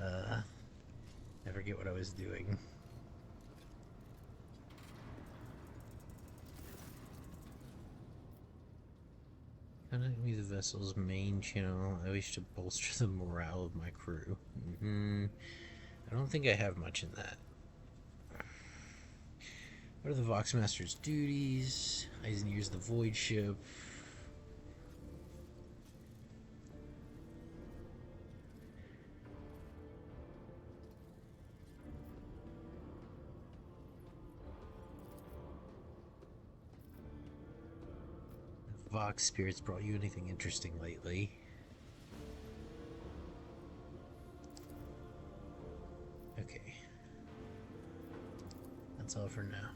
I forget what I was doing. Contact me the vessel's main channel. I wish to bolster the morale of my crew. I don't think I have much in that. What are the Voxmaster's duties? Eisenier's the void ship. Vox spirits brought you anything interesting lately? Okay. That's all for now.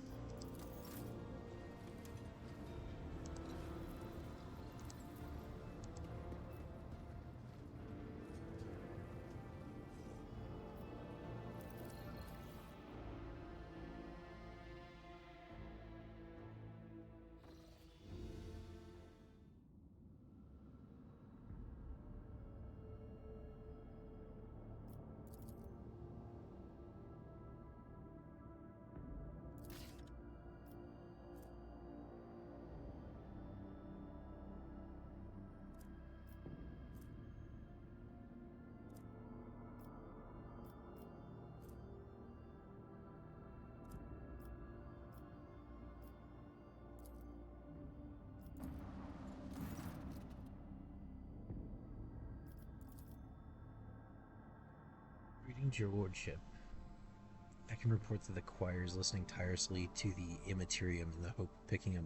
Greetings, your lordship. I can report that the choir is listening tirelessly to the Immaterium in the hope of picking up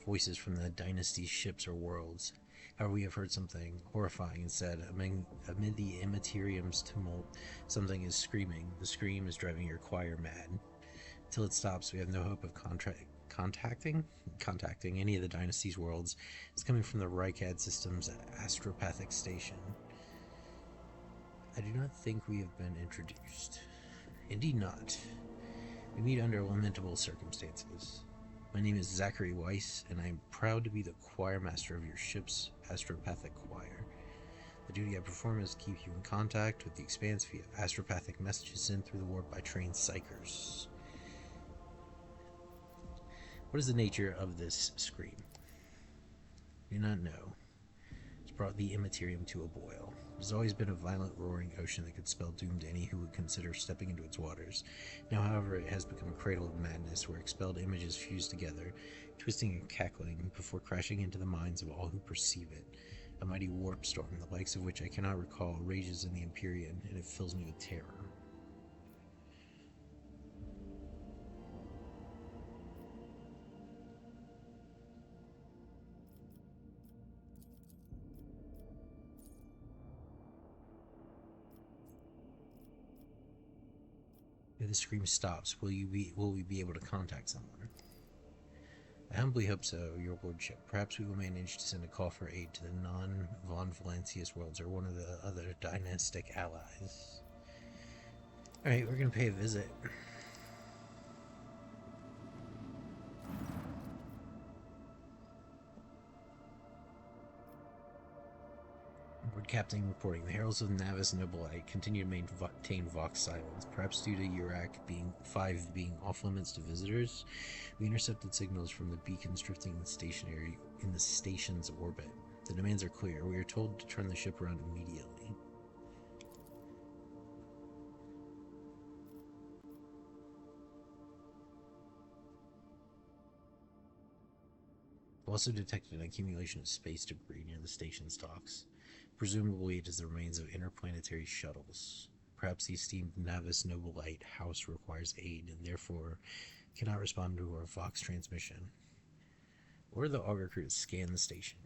voices from the dynasty's ships or worlds. However, we have heard something horrifying instead. Amid the Immaterium's tumult, something is screaming. The scream is driving your choir mad. Until it stops, we have no hope of contacting any of the dynasty's worlds. It's coming from the Rykad system's astropathic station. I do not think we have been introduced. Indeed not. We meet under lamentable circumstances. My name is Zachary Weiss, and I am proud to be the choir master of your ship's astropathic choir. The duty I perform is to keep you in contact with the Expanse via astropathic messages sent through the warp by trained psychers. What is the nature of this scream? I do not know. It's brought the Immaterium to a boil. It has always been a violent, roaring ocean that could spell doom to any who would consider stepping into its waters. Now, however, it has become a cradle of madness where expelled images fuse together, twisting and cackling before crashing into the minds of all who perceive it. A mighty warp storm, the likes of which I cannot recall, rages in the Empyrean, and it fills me with terror. If the scream stops, will we be able to contact someone? I humbly hope so, your lordship. Perhaps we will manage to send a call for aid to the non-Von Valancius worlds or one of the other dynastic allies. Alright, we're gonna pay a visit. Lord Captain reporting. The heralds of Navis Nobilite continue to maintain Vox silence, perhaps due to Urak being off limits to visitors. We intercepted signals from the beacons drifting in the station's orbit. The demands are clear. We are told to turn the ship around immediately. We also detected an accumulation of space debris near the station's docks. Presumably it is the remains of interplanetary shuttles. Perhaps the esteemed Navis Nobilite house requires aid and therefore cannot respond to our Vox transmission. Order the auger crew to scan the station.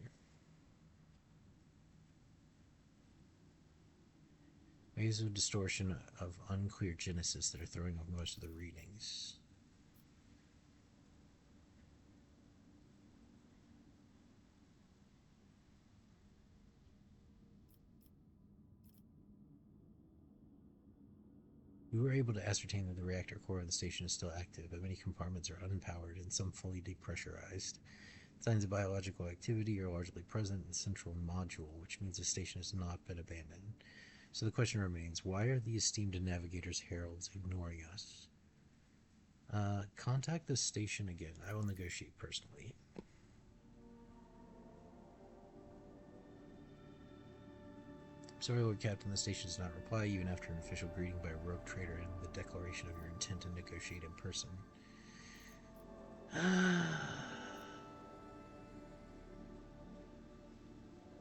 Waves of distortion of unclear genesis that are throwing off most of the readings. We were able to ascertain that the reactor core of the station is still active, but many compartments are unpowered and some fully depressurized. Signs of biological activity are largely present in the central module, which means the station has not been abandoned. So the question remains, why are the esteemed navigators' heralds ignoring us? Contact the station again. I will negotiate personally. Sorry, Lord Captain, the station does not reply even after an official greeting by a rogue trader and the declaration of your intent to negotiate in person.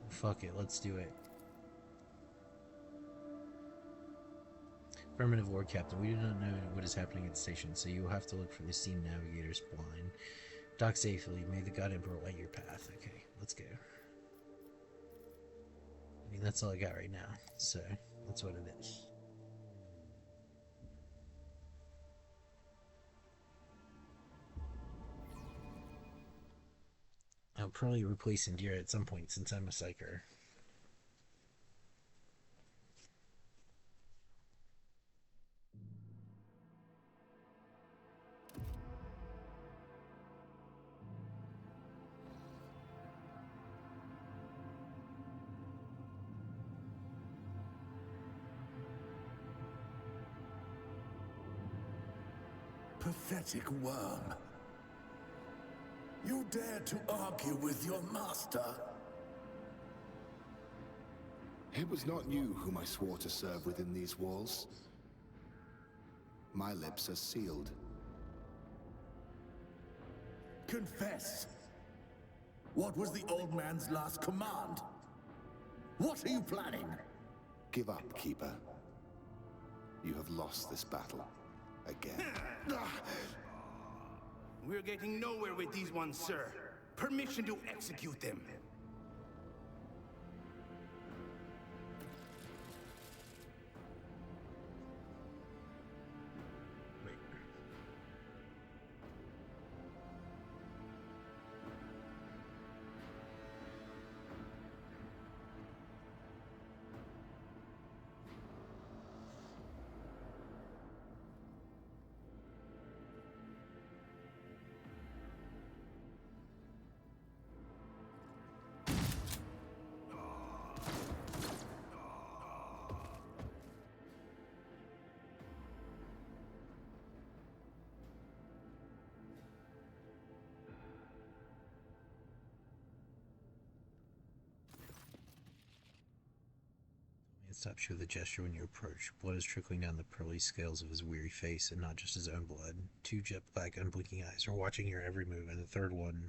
Fuck it, let's do it. Affirmative, Lord Captain. We do not know what is happening at the station, so you will have to look for the esteemed navigators blind. Dock safely. May the God Emperor light your path. Okay, let's go. I mean, that's all I got right now, so that's what it is. I'll probably replace Indira at some point since I'm a psyker. Pathetic worm. You dare to argue with your master? It was not you whom I swore to serve within these walls. My lips are sealed. Confess. What was the old man's last command? What are you planning? Give up, Keeper. You have lost this battle. Again. We're getting nowhere with these ones, sir. Permission to execute them. Stop showing the gesture when you approach. Blood is trickling down the pearly scales of his weary face, and not just his own blood. Two jet black, unblinking eyes are watching your every move, and the third one,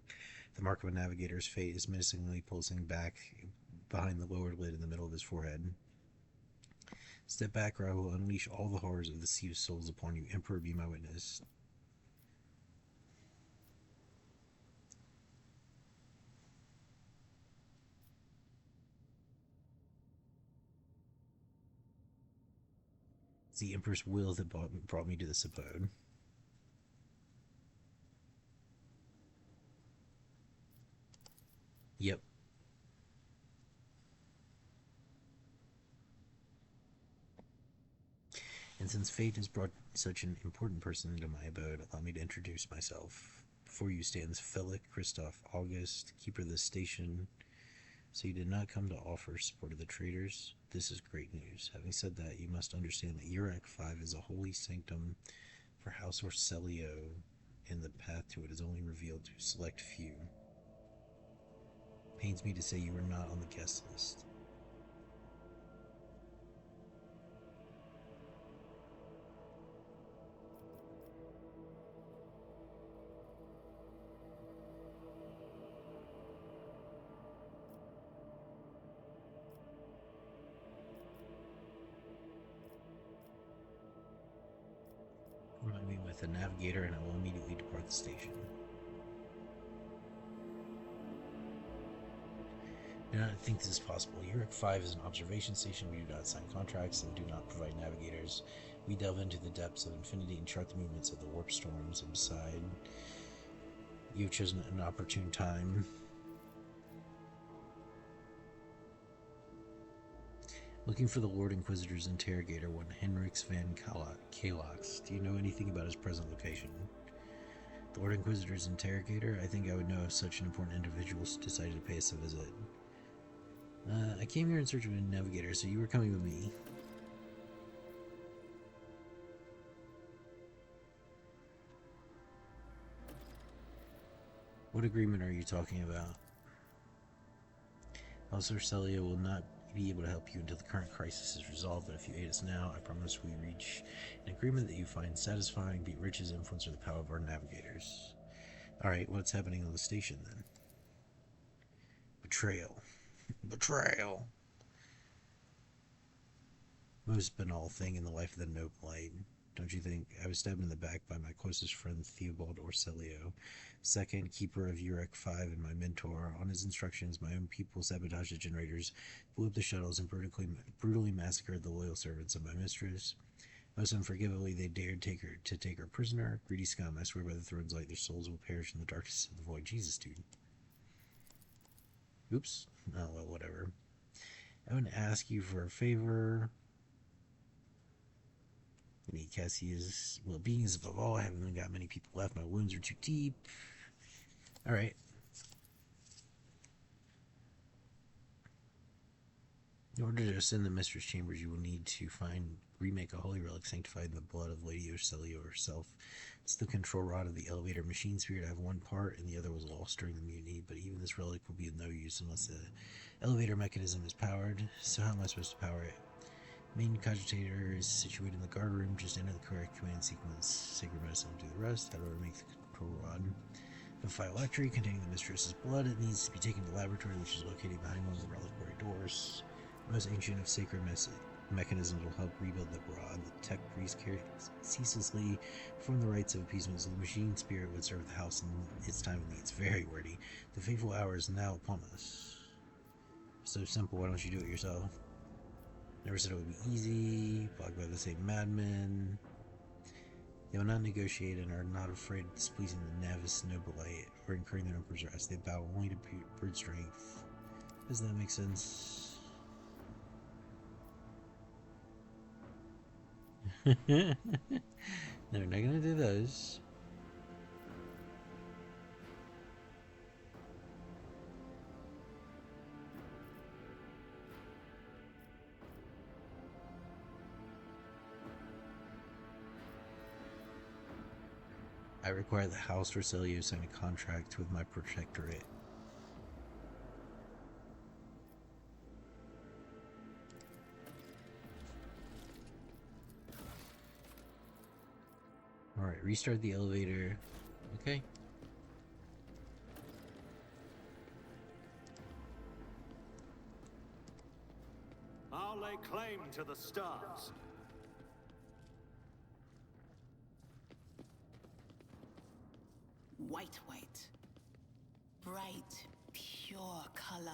the mark of a navigator's fate, is menacingly pulsing back behind the lowered lid in the middle of his forehead. Step back, or I will unleash all the horrors of the Sea of Souls upon you. Emperor, be my witness. It's the Emperor's will that brought me to this abode. Yep. And since fate has brought such an important person into my abode, allow me to introduce myself. Before you stands Felix Christoph August, keeper of the station. So you did not come to offer support of the traitors? This is great news. Having said that, you must understand that Urek 5 is a holy sanctum for House Orcelio, and the path to it is only revealed to a select few. Pains me to say you are not on the guest list. Provide me with a navigator and I will immediately depart the station. I do not think this is possible. Urek 5 is an observation station. We do not sign contracts and do not provide navigators. We delve into the depths of infinity and chart the movements of the warp storms. And beside, you have chosen an opportune time. Looking for the Lord Inquisitor's interrogator, one Henrix van Kalox. Do you know anything about his present location? The Lord Inquisitor's interrogator? I think I would know if such an important individual decided to pay us a visit. I came here in search of a navigator, so you were coming with me. What agreement are you talking about? House Celio will not be able to help you until the current crisis is resolved, but if you aid us now, I promise we reach an agreement that you find satisfying, beat Rich's influence or the power of our navigators. Alright, what's happening on the station then? Betrayal. Betrayal! Most banal thing in the life of the Noblite, don't you think? I was stabbed in the back by my closest friend Theobald Orselio, second keeper of Urek 5 and my mentor. On his instructions, my own people sabotaged the generators, blew up the shuttles, and brutally massacred the loyal servants of my mistress. Most unforgivably, they dared take her prisoner. Greedy scum, I swear by the throne's light, their souls will perish in the darkness of the void. Jesus, dude. Oops. Oh, well, whatever. I want to ask you for a favor. I need Cassia's well-being is above all. I haven't even got many people left. My wounds are too deep. Alright. In order to ascend the Mistress Chambers, you will need to remake a holy relic sanctified in the blood of Lady Orselio herself. It's the control rod of the elevator machine spirit. I have one part, and the other was lost during the mutiny, but even this relic will be of no use unless the elevator mechanism is powered. So how am I supposed to power it? Main cogitator is situated in the guard room. Just enter the correct command sequence. Sacred medicine will do the rest. How do I make the control rod? The phylactery containing the mistress's blood. It needs to be taken to the laboratory, which is located behind one of the reliquary doors. The most ancient of sacred mechanisms will help rebuild the rod. The tech priest cares ceaselessly perform the rites of appeasement, so the machine spirit would serve the house in its time of need. It's very wordy. The fateful hour is now upon us. So simple. Why don't you do it yourself? Never said it would be easy. Blocked by the same madmen. They will not negotiate and are not afraid of displeasing the Navis Nobilite or incurring their emperor's wrath. They bow only to brute strength. Does that make sense? No, we're not gonna do those. I require the House Roselio sign a contract with my protectorate. Alright, restart the elevator. Okay. I'll lay claim to the stars. White. Bright, pure color.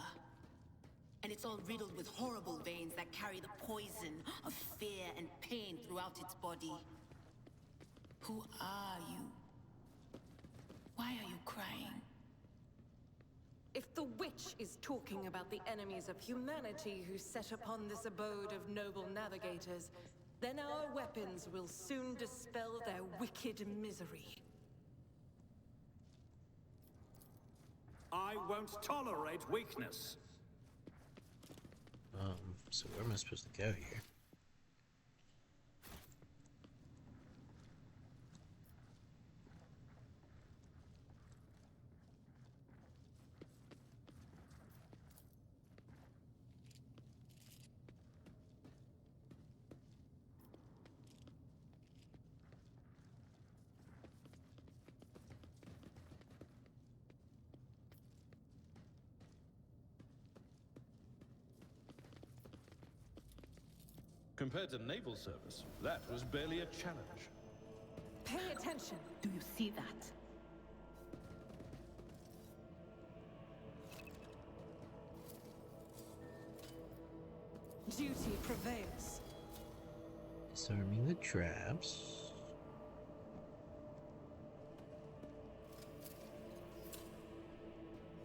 And it's all riddled with horrible veins that carry the poison of fear and pain throughout its body. Who are you? Why are you crying? If the witch is talking about the enemies of humanity who set upon this abode of noble navigators, then our weapons will soon dispel their wicked misery. I won't tolerate weakness. So where am I supposed to go here? Compared to naval service, that was barely a challenge. Pay attention. Do you see that? Duty prevails. Disarming the traps.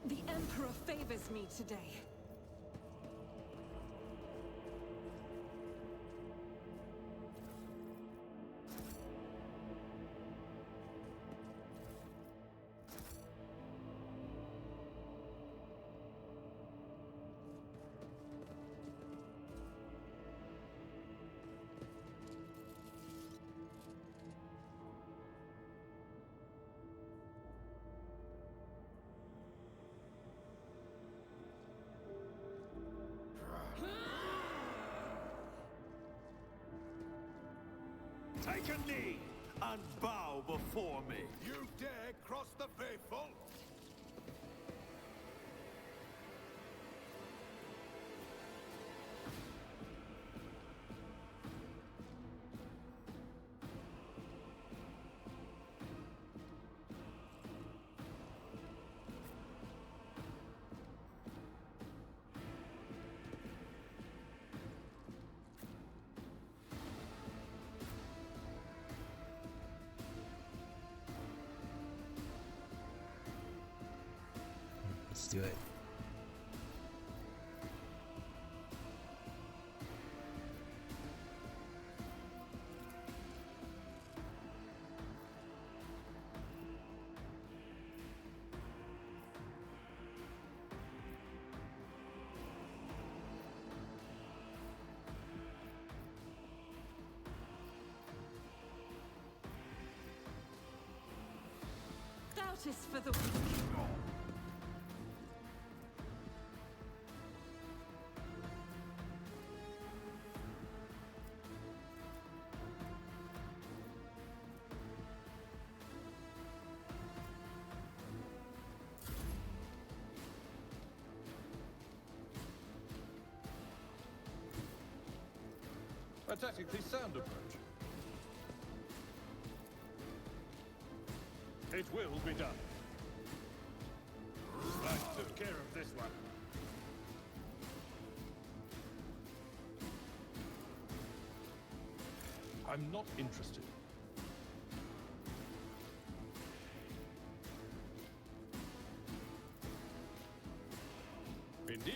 The Emperor favors me today. Take a knee and bow before me. You dare cross the faithful? Let's do it. Doubt is for the weak. A tactically sound approach. It will be done. I took care of this one. I'm not interested. Indeed.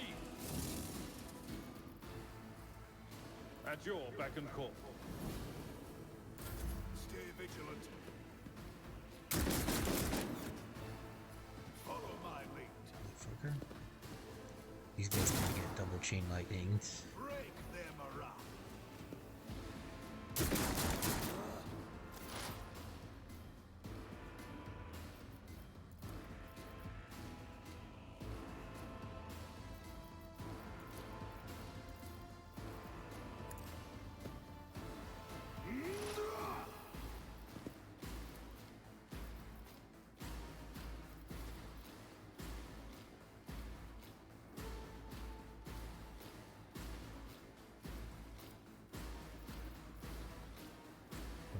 At your beck and call. Stay vigilant. Follow my lead. Motherfucker. These guys gonna get double chain lightnings. Break them around.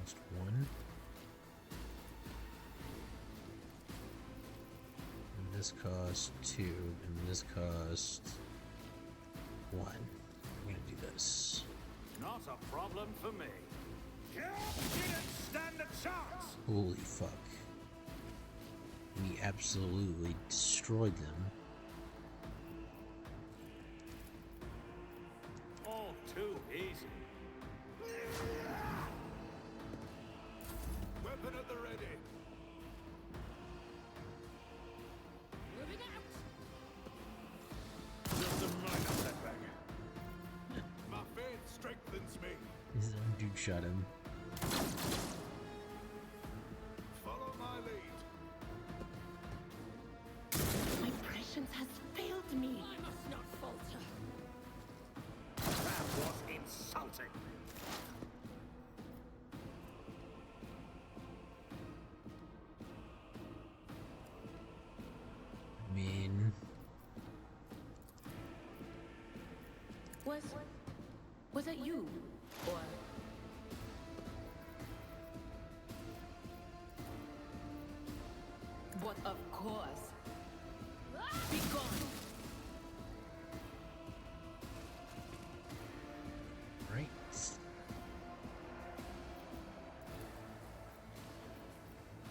Cost one. And this costs two. And this costs one. I'm gonna do this. Not a problem for me. You didn't stand a chance! Holy fuck. We absolutely destroyed them. All too easy. Weapon at the ready. Moving out. Just a minor setback. My faith strengthens me. His own dude shot him. Follow my lead. My prescience has failed me. I must not falter. That was insulting. I mean, Was it you? Or... What of course? Be gone! right?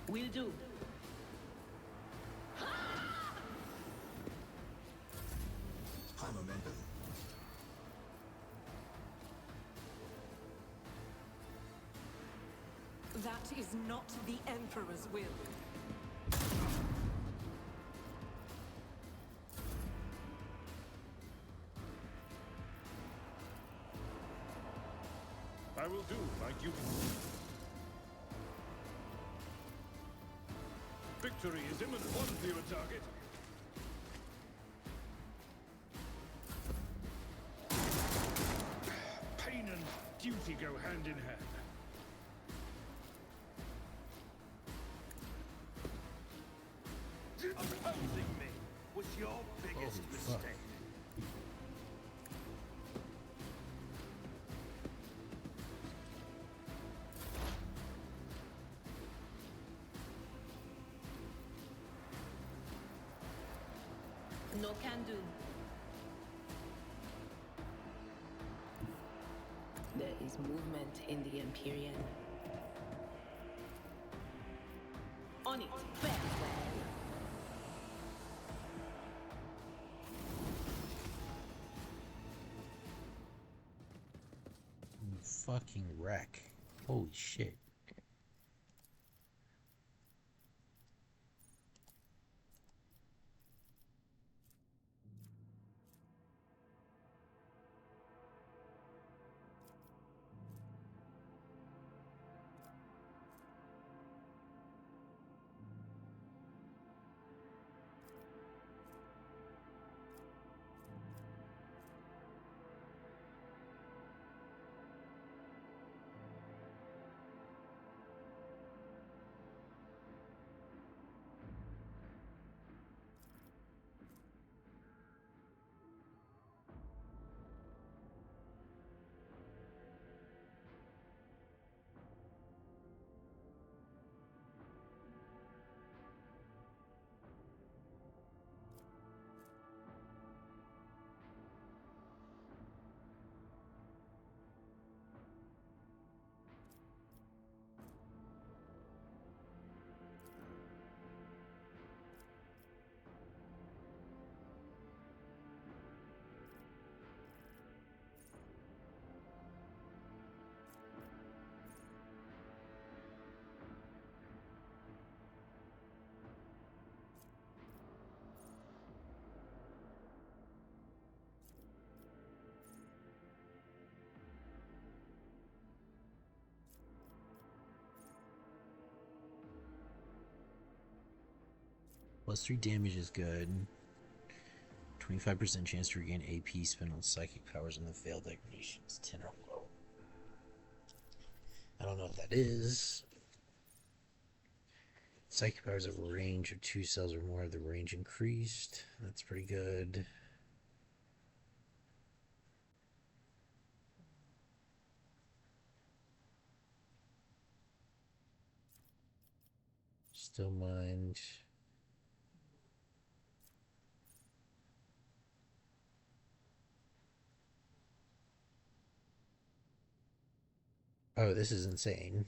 Will do. High momentum. That is not the Emperor's will. I will do my duty. Victory is imminent. One fewer target. Pain and duty go hand in hand. Opposing me was your biggest Holy fuck. mistake. No can do. There is movement in the Empyrean. On it, very well. Fucking wreck. Holy shit. +3 damage is good. 25% chance to regain AP spent on psychic powers and the failed degradations 10 or below. I don't know what that is. Psychic powers have a range of 2 cells or more, have the range increased. That's pretty good. Still mind. Oh, this is insane.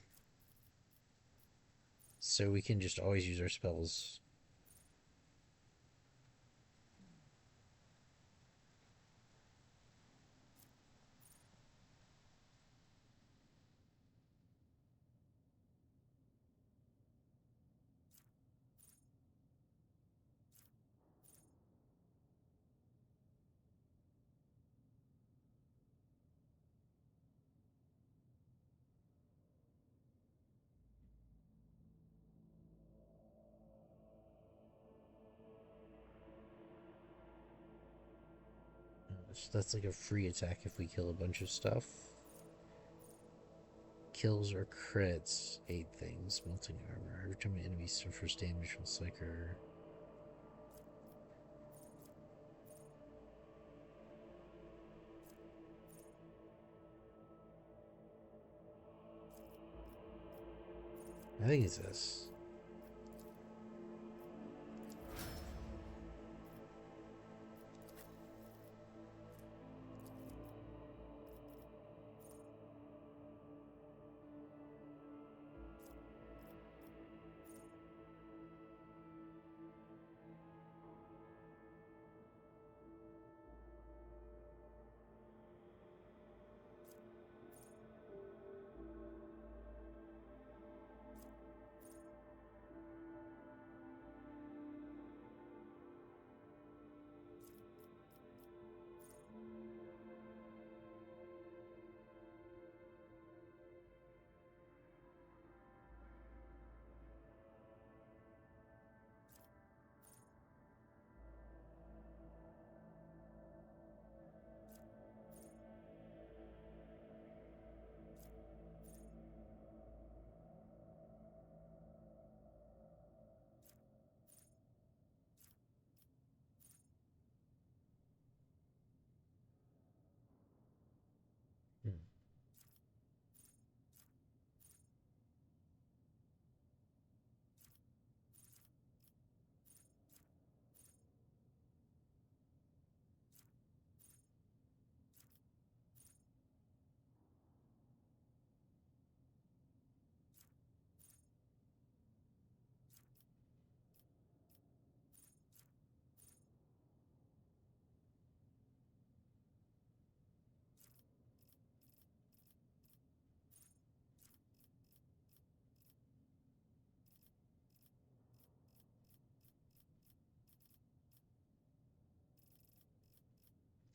So we can just always use our spells. So that's like a free attack if we kill a bunch of stuff. Kills or crits 8 things. Melting armor. Every time an enemy suffers damage from Psyker. I think it's this.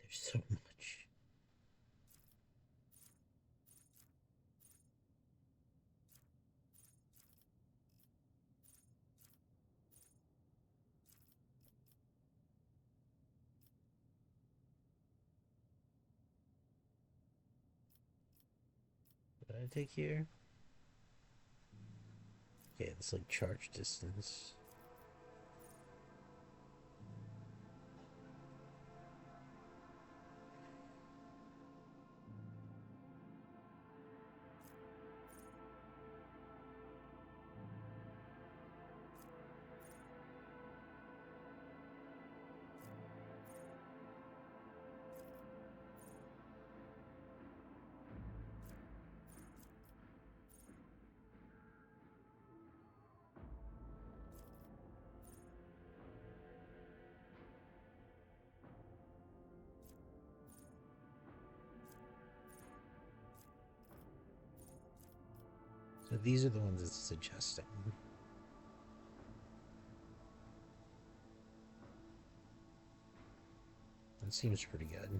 There's so much. What did I take here? Okay, it's like charge distance. So these are the ones it's suggesting. That seems pretty good.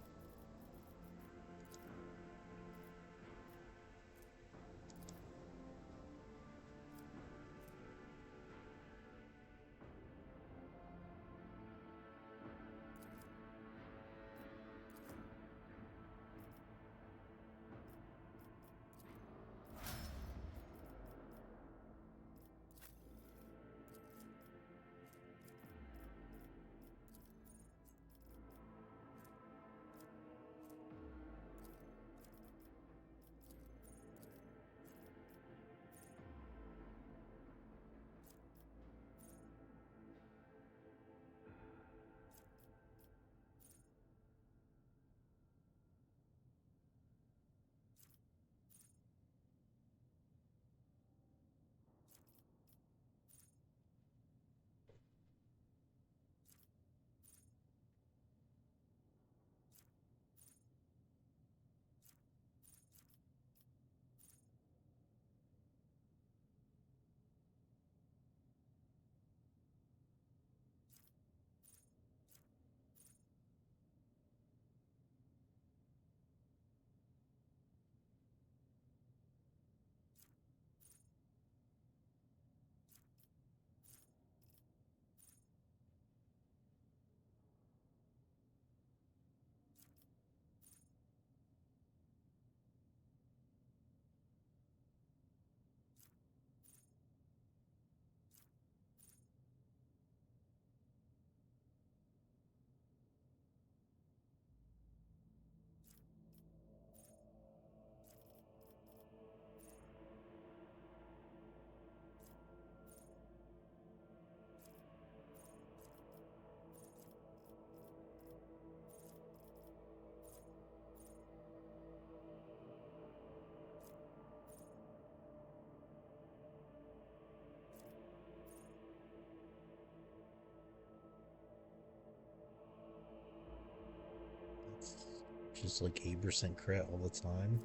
Just like 8% crit all the time.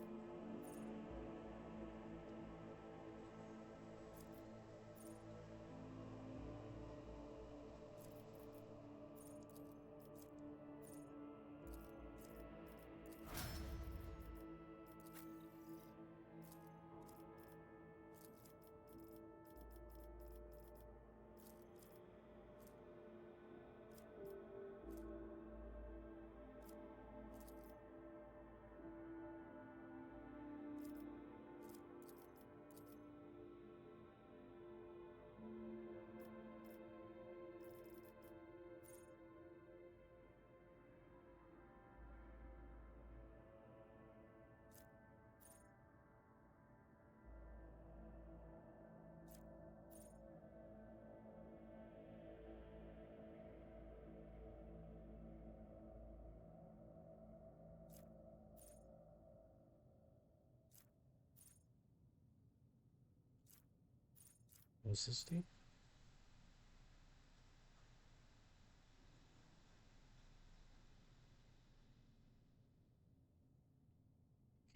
What's this do?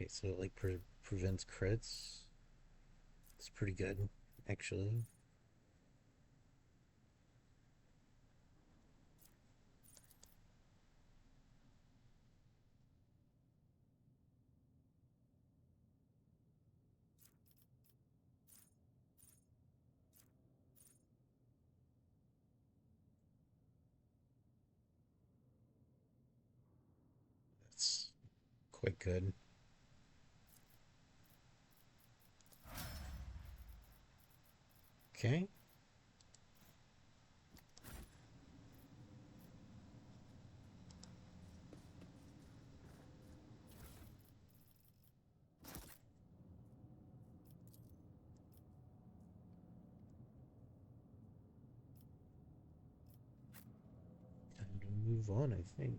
Okay, so it like prevents crits. It's pretty good, actually. quite good. Okay. Time to move on, I think.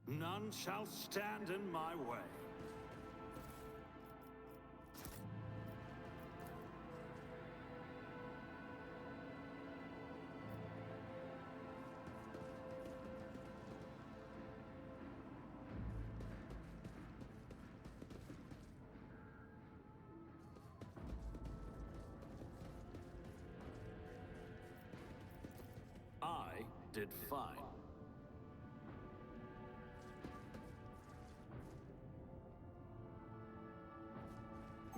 None shall stand in my way. I did fine.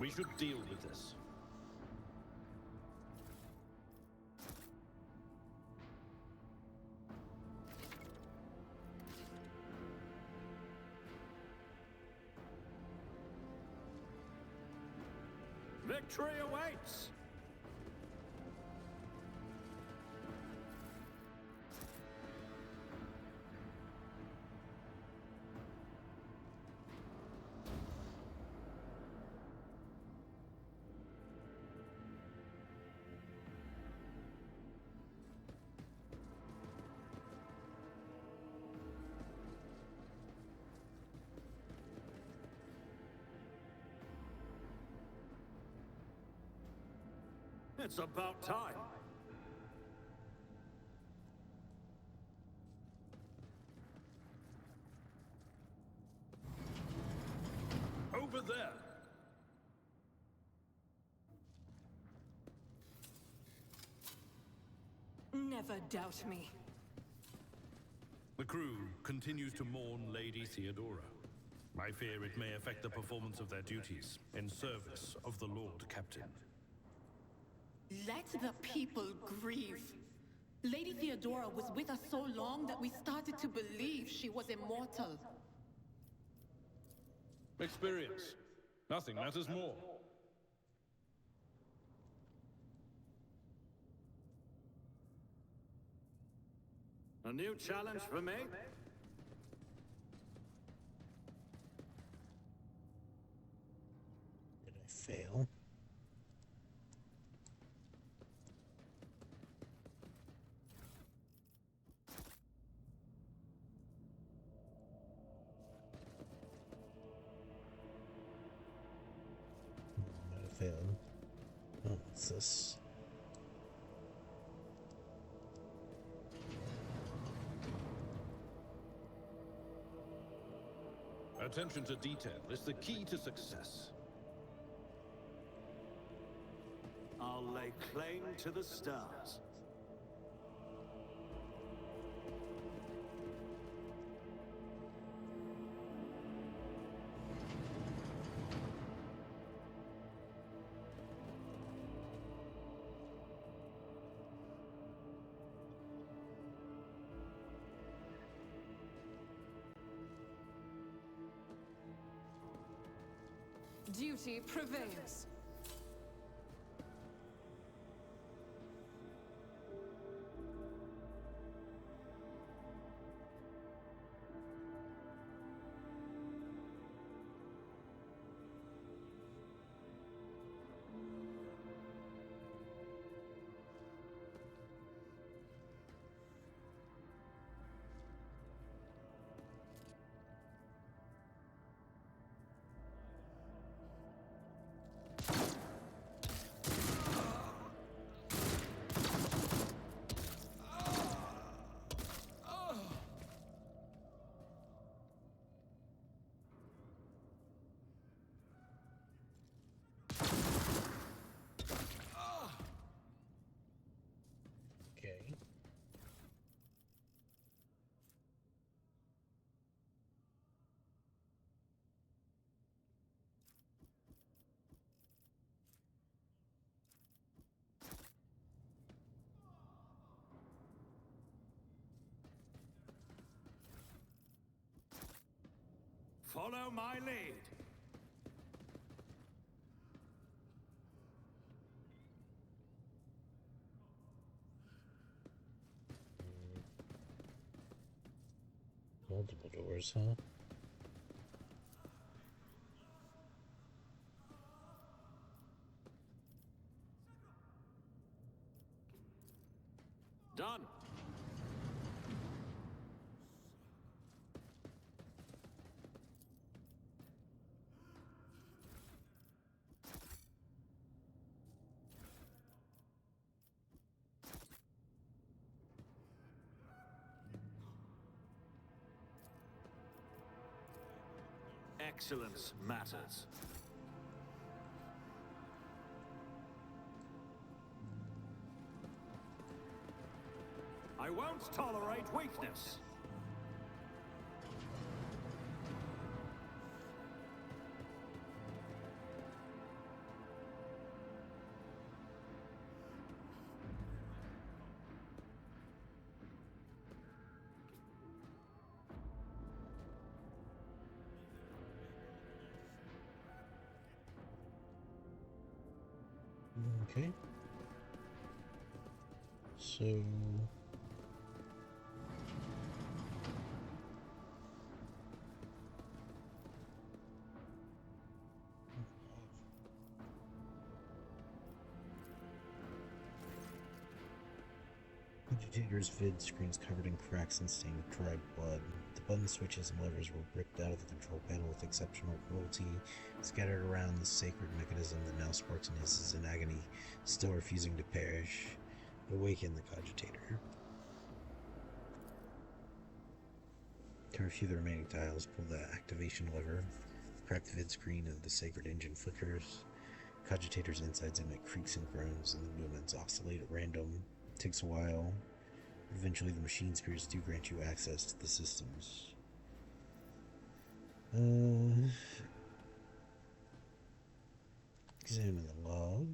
We should deal with this. Victory awaits! It's about time. Over there. Never doubt me. The crew continues to mourn Lady Theodora. I fear it may affect the performance of their duties in service of the Lord Captain. Let the people grieve. Lady Theodora was with us so long that we started to believe she was immortal. Experience. Nothing matters more. A new challenge for me? Did I fail? Might have failed. Oh, what's this? Attention to detail is the key to success. I'll lay claim to the stars. Duty prevails. Follow my lead. Multiple doors, huh? Done. Excellence matters. I won't tolerate weakness. Okay. So... Agitator's vid screen's covered in cracks and stained with dried blood. The button switches and levers were ripped out of the control panel with exceptional cruelty, scattered around the sacred mechanism that now sparks and hisses in agony, still refusing to perish. Awaken the cogitator. To review the remaining tiles, pull the activation lever. Cracked vid screen of the sacred engine flickers. Cogitator's insides emit creaks and groans, and the movements oscillate at random. Takes a while. Eventually, the machine spirits do grant you access to the systems. Examine the log.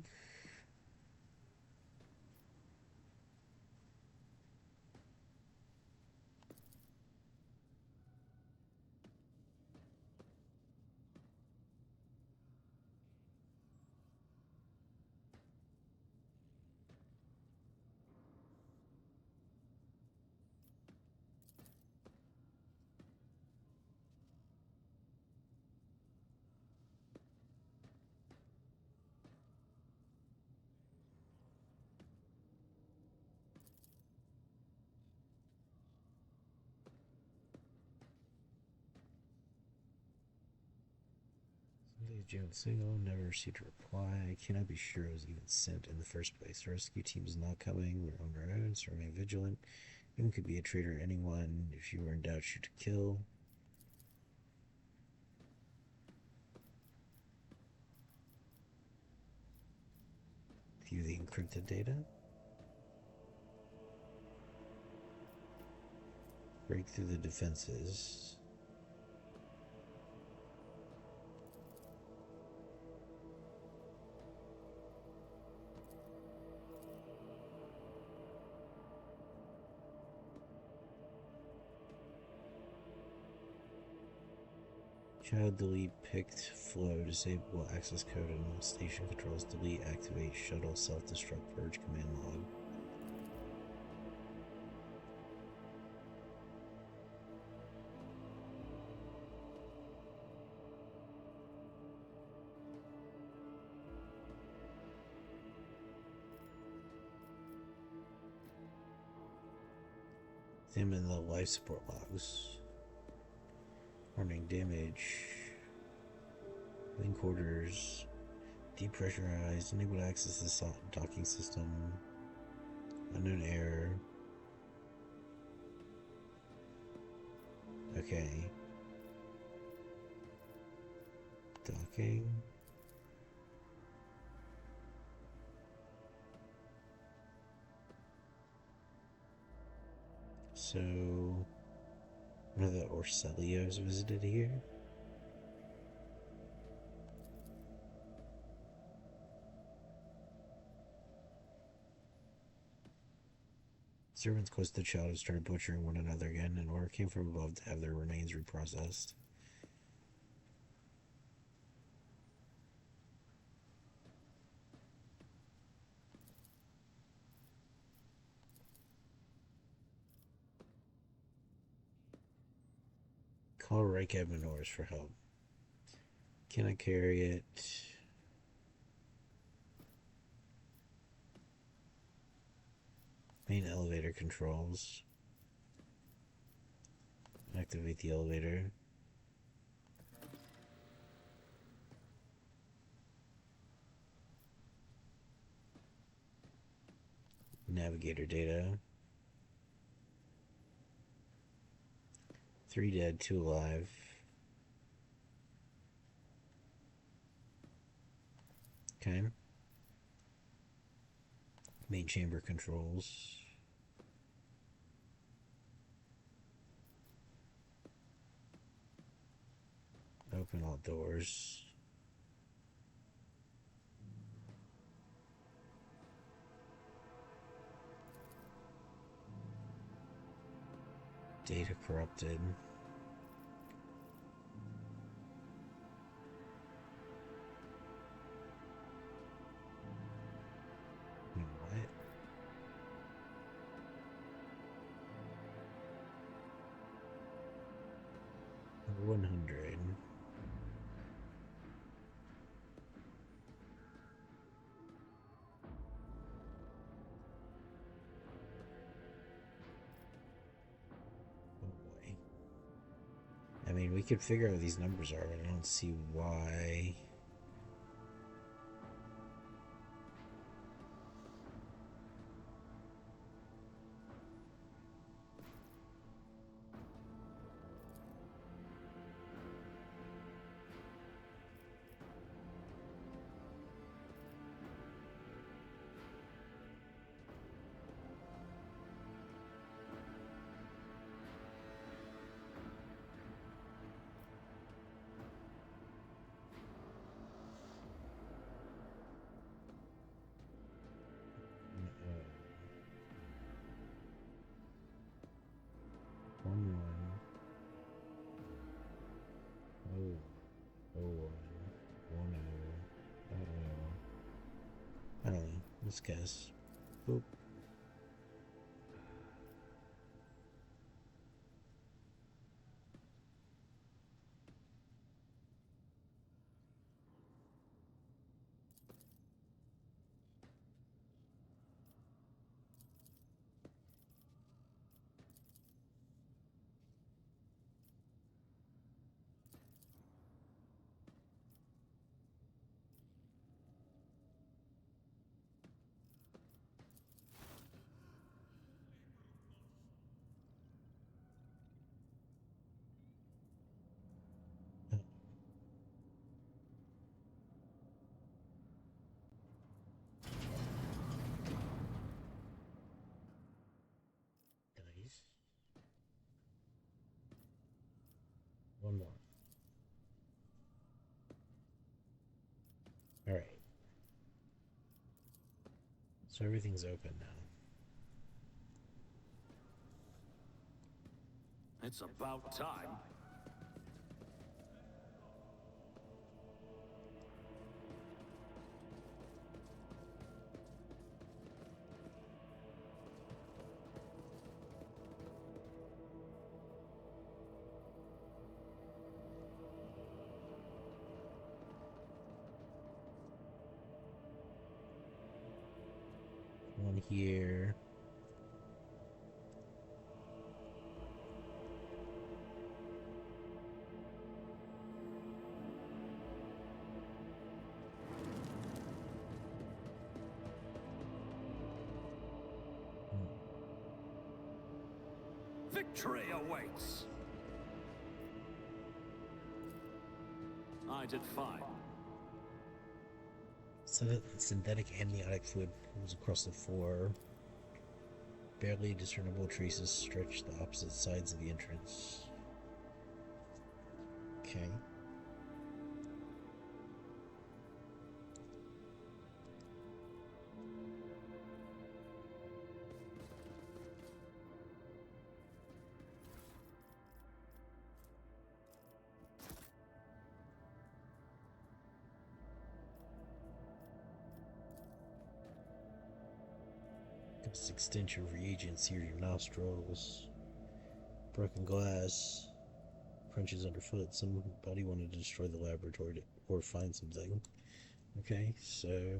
Jailed signal, never received a reply. I cannot be sure it was even sent in the first place. The rescue team is not coming. We're on our own, so remain vigilant. Anyone could be a traitor, anyone. If you were in doubt, shoot to kill. View the encrypted data. Break through the defenses. Child delete picked flow, disable access code and all station controls, delete, activate, shuttle, self-destruct, purge, command log. Examine the life support logs. Warning damage. Link orders. Depressurized. Unable to access the docking system. Unknown error. Okay. Docking. So, one of the Orcelios visited here. Servants close to the child started butchering one another again. An order came from above to have their remains reprocessed. Call Reichab Norris for help. Can I carry it? Main elevator controls. Activate the elevator. Navigator data. 3 dead, 2 alive. Okay. Main chamber controls. Open all doors. Data corrupted. What? Number 100. Oh boy. I mean, we could figure out what these numbers are, but I don't see why. One. Oh. Oh. 1. I don't know. Let's guess. Boop. Dice. One more. All right. So everything's open now. It's about time. One here. Victory awaits. I did fine. Synthetic amniotic fluid pools across the floor. Barely discernible traces stretch the opposite sides of the entrance. Okay. Extension reagents sear your nostrils. Broken glass. crunches underfoot. Somebody wanted to destroy the laboratory or find something. Okay, so...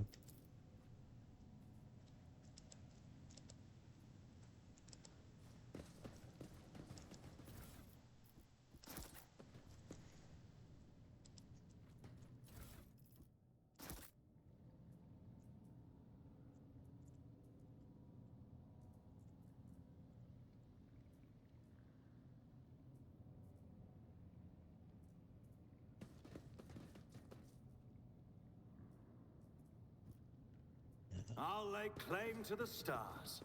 I'll lay claim to the stars.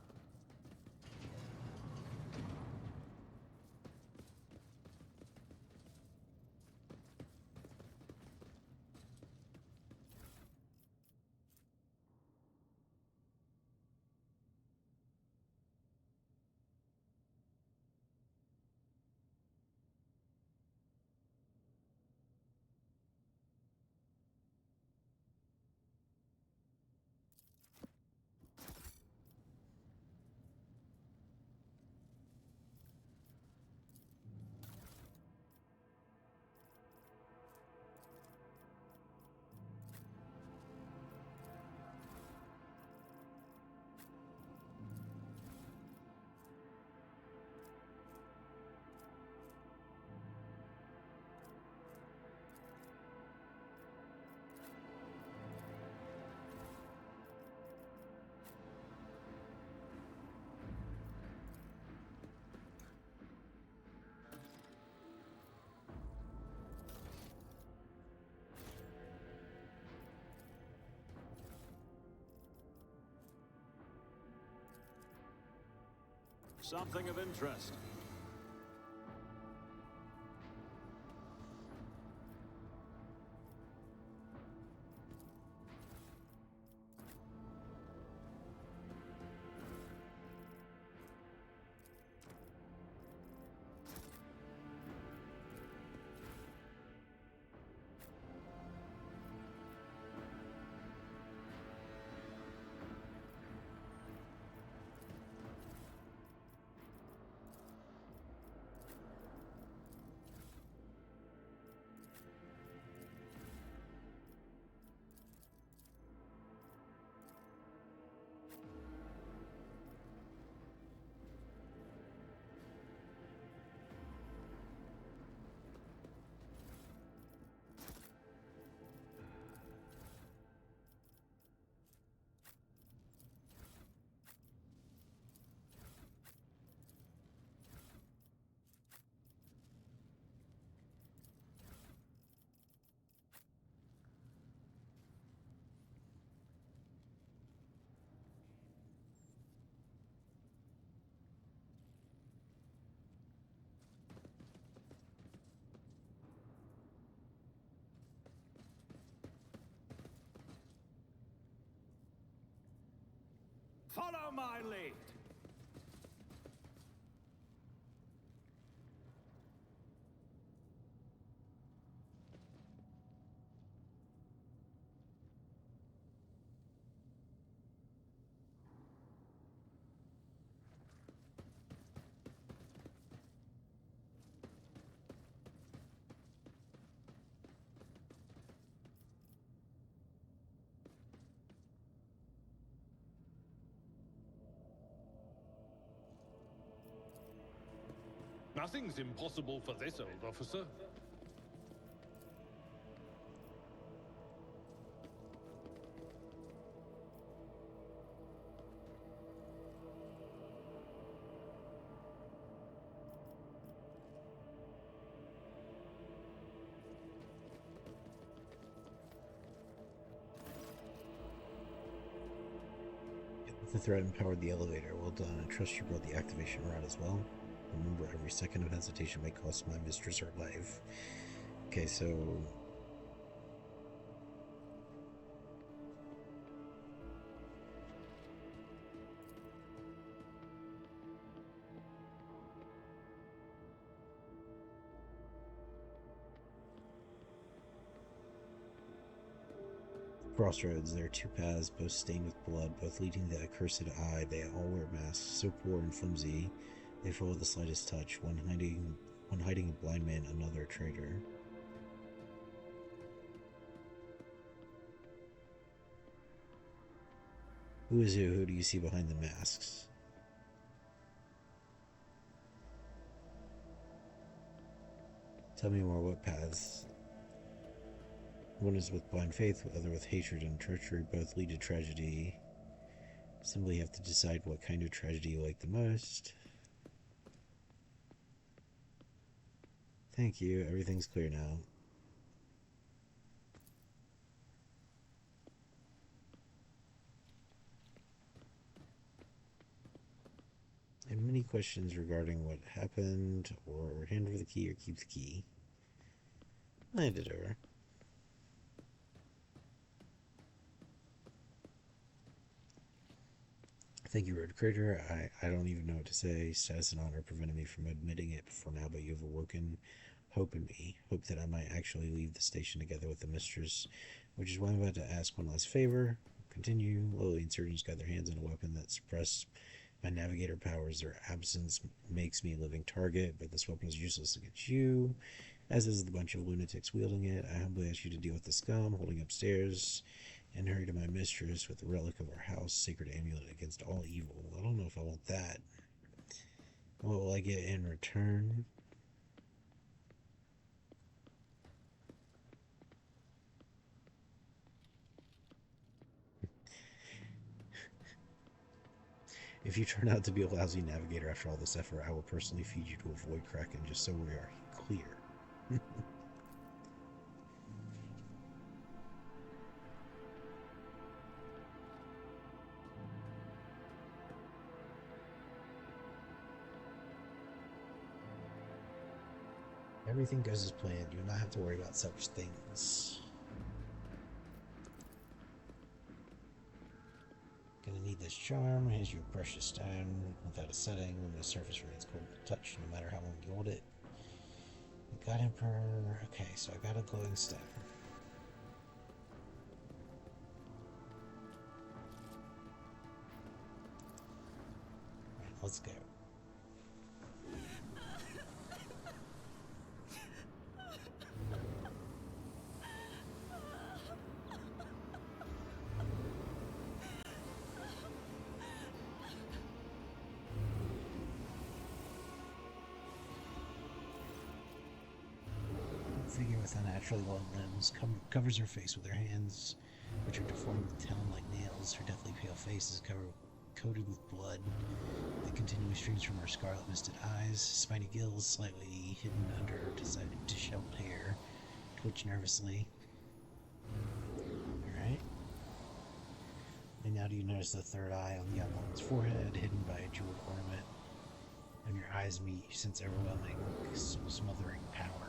Something of interest. Follow my lead. Nothing's impossible for this old officer. The threat empowered the elevator. Well done. I trust you brought the activation rod as well. Remember, every second of hesitation may cost my mistress her life. Okay, so... Crossroads. There are two paths, both stained with blood, both leading to the accursed eye. They all wear masks, so poor and flimsy. They follow the slightest touch. One hiding One hiding a blind man, another traitor. Who is who? Who do you see behind the masks? Tell me more. What paths? One is with blind faith, the other with hatred and treachery. Both lead to tragedy. Simply have to decide what kind of tragedy you like the most. Thank you. Everything's clear now. And many questions regarding what happened, or hand over the key or keep the key. I hand it over. Thank you, Road Creator. I don't even know what to say. Status and honor prevented me from admitting it before now, but you have awoken hope in me. Hope that I might actually leave the station together with the mistress, which is why I'm about to ask one last favor. Continue. Lily and surgeons got their hands on a weapon that suppressed my navigator powers. Their absence makes me a living target, but this weapon is useless against you, as is the bunch of lunatics wielding it. I humbly ask you to deal with the scum holding upstairs, and hurry to my mistress with the relic of our house, sacred amulet against all evil. I don't know if I want that. What will I get in return? If you turn out to be a lousy navigator after all this effort, I will personally feed you to avoid Kraken, just so we are clear. Everything goes as planned. You will not have to worry about such things. Gonna need this charm. Here's your precious stone. Without a setting, when the surface remains cold to touch, no matter how long you hold it. The God Emperor. Okay, so I got a glowing stone. Alright, let's go. Figure with unnaturally long limbs covers her face with her hands, which are deformed with talon-like nails. Her deathly pale face is coated with blood that continually streams from her scarlet misted eyes. Spiny gills, slightly hidden under her disheveled hair, twitch nervously. Alright. And now do you notice the third eye on the young woman's forehead, hidden by a jeweled ornament? And your eyes meet, you sense overwhelming, soul-smothering power.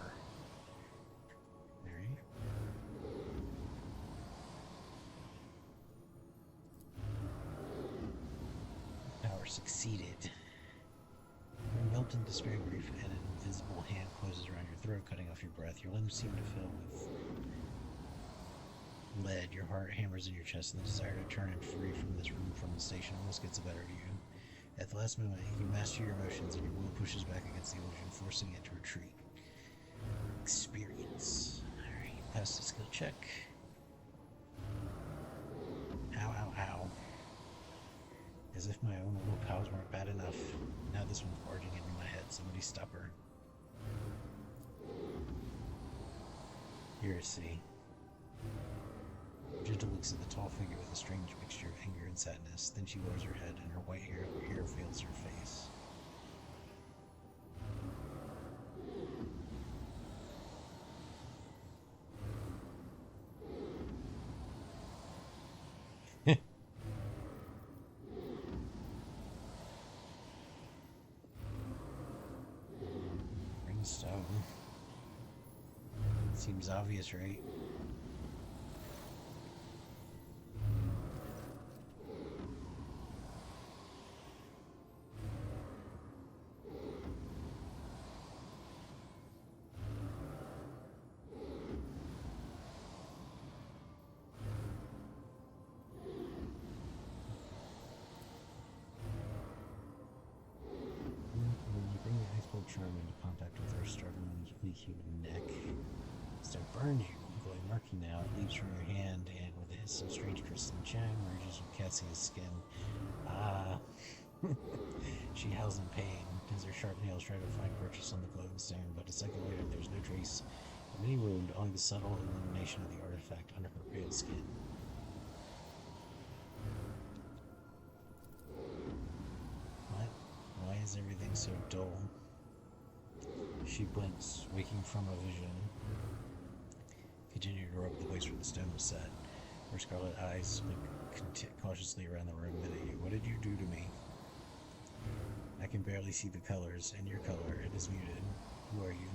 Succeeded. You melt in despair and grief, and an invisible hand closes around your throat, cutting off your breath. Your limbs seem to fill with lead. Your heart hammers in your chest, and the desire to turn and free from this room, from the station, almost gets the better of you. At the last moment, you master your emotions, and your will pushes back against the illusion, forcing it to retreat. Experience. Alright, pass the skill check. Ow, ow, ow. As if my own little powers weren't bad enough. Now this one's barging into my head. Somebody stop her. Heresy. Gentle looks at the tall figure with a strange mixture of anger and sadness. Then she lowers her head, and her white hair veils her face. Stone. Seems obvious, right? Charm into contact with her burned you. Glowing murky now, it leaps from your hand, and with a hiss of strange crystalline chime, merges with Cassia's skin. Ah. She howls in pain as her sharp nails try to find purchase on the glowing stone, but a second later there's no trace of any wound, only the subtle illumination of the artifact under her pale skin. What? Why is everything so dull? She blinks, waking from a vision. Continued to rub the place where the stone was set. Her scarlet eyes look cautiously around the room. What did you do to me? I can barely see the colors, and your color, it is muted. Who are you?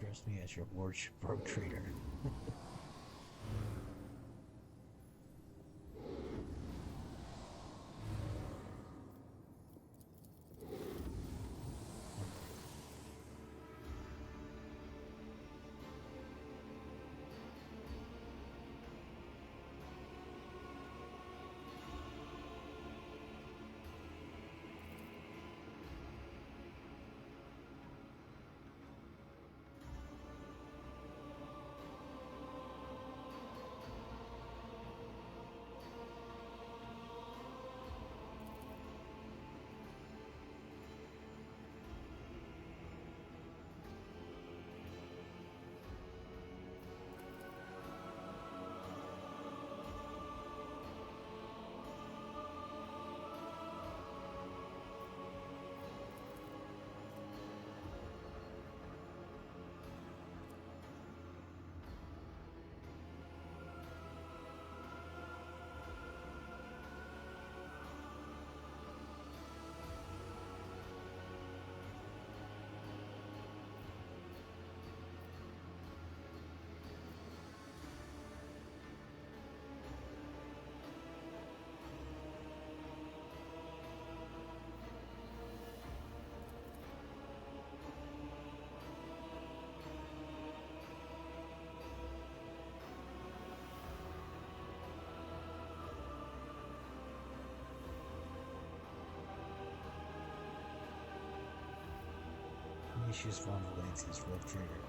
Address me as your lordship, rogue trader. Ignatius von Valencia's rogue trader.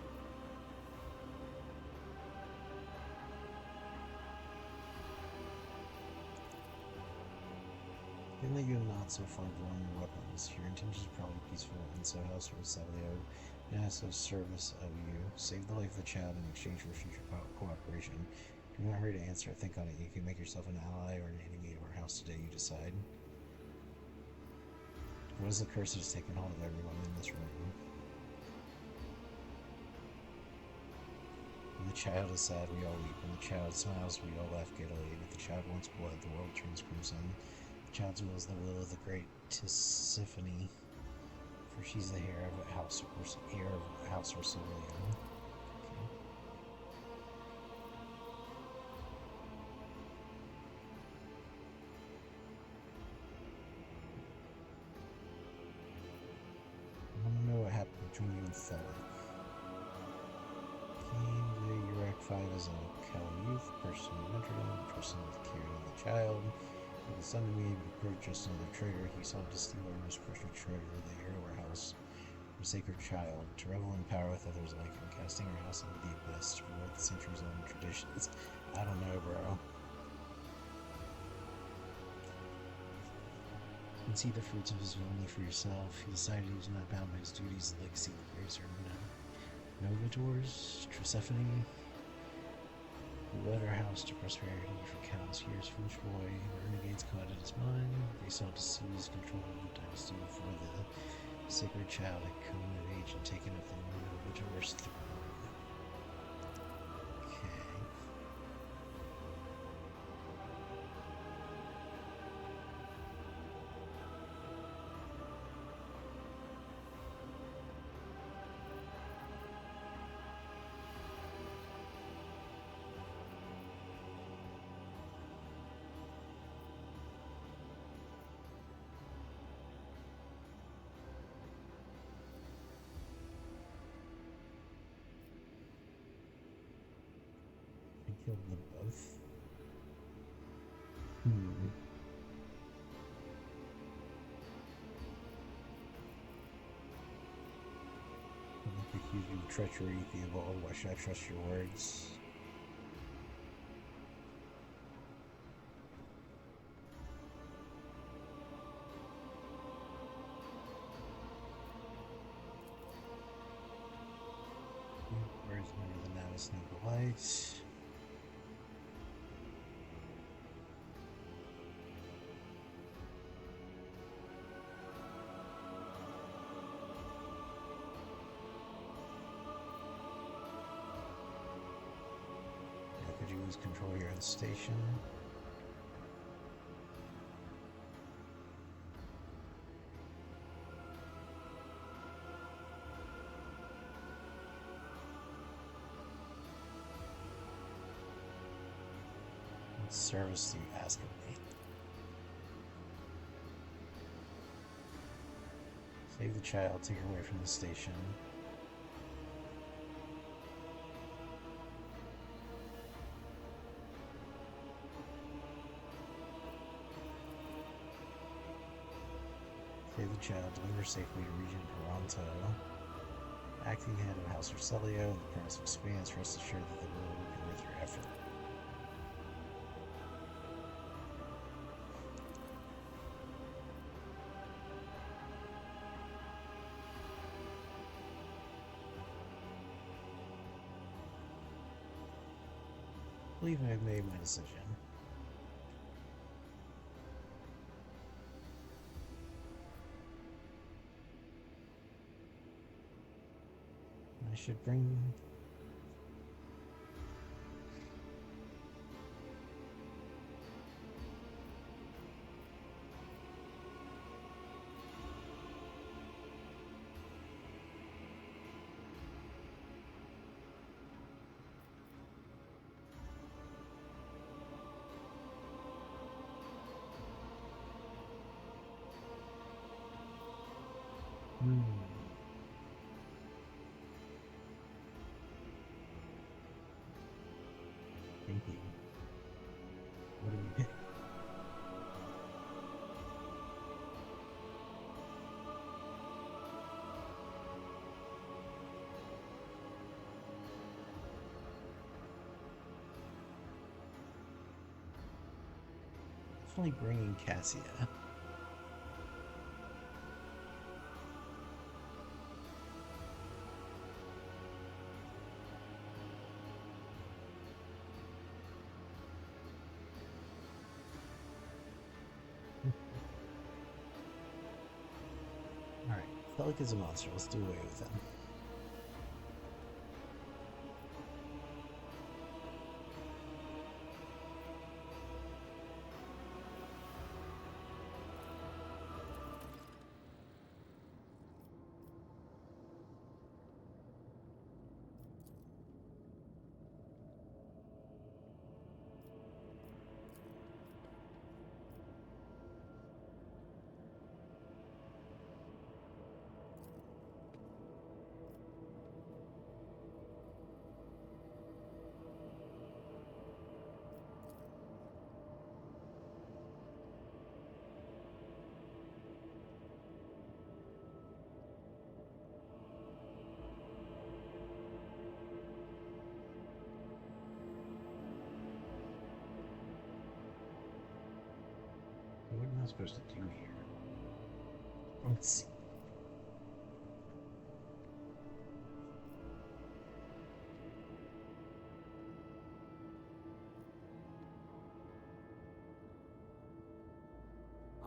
Given that you have not so far grown your weapons, your intentions are probably peaceful, and so Hellsword Salio asks of service of you. Save the life of the child in exchange for future cooperation. Do not hurry to answer. Think on it. You can make yourself an ally or an enemy of our house today, you decide. What is the curse that has taken hold of everyone in this room? When the child is sad, we all weep. When the child smiles, we all laugh giddily. And if the child wants blood, the world turns crimson. The child's will is the will of the great Tisiphone, for she's the heir of House Ursulia. I want to know what happened between you and Thella. Came to Urek 5 as a Cal youth, person who mentored him, person with cared of the child. He was son to me, but purchased another traitor. He sought to steal our most precious treasure, the heir of our house, our sacred child, to revel in power with others like him, casting our house into the abyss, to reward the centuries-old traditions. I don't know, bro. You can see the fruits of his villainy for yourself. He decided he was not bound by his duties, the legacy of the Grazer Novators, Tisiphone, who led our house to prosperity for countless years. Foolish boy, the renegades clouded his mind. They sought to seize control of the dynasty before the sacred child had come of age and taken up the Novators throne. Okay. Kill them both. Hmm. I think accuse you of treachery, Theobald. Why should I trust your words? Where's one of the Navis Nicolite? Could you lose control here at the station? What service do you ask of me? Save the child, take her away from the station. Save the child, deliver safely to Regent Toronto. Acting head of House Urselio, the promise expands, rest assured that the world will be worth your effort. I believe I've made my decision. I should bring... Thinking. What do we pick? Definitely bringing Cassia. Alright, Thelic is a monster. Let's do away with him. What am I supposed to do here? Let's see.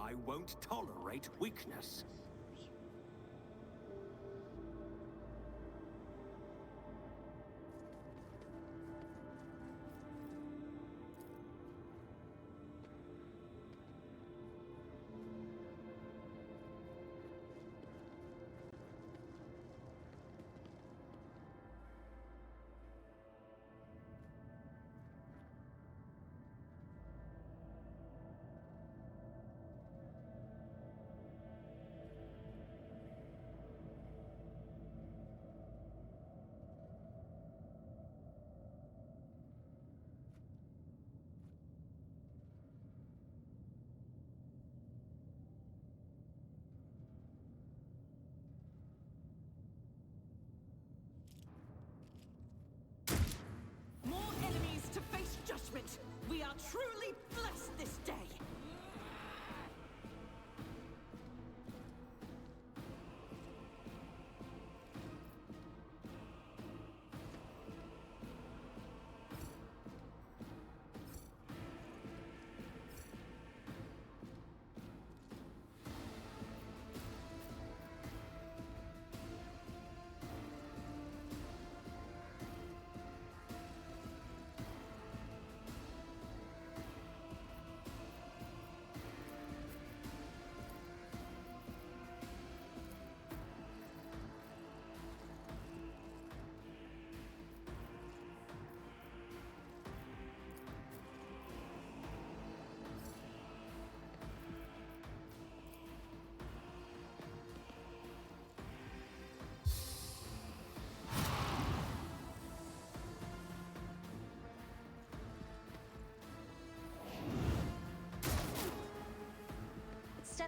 I won't tolerate weakness.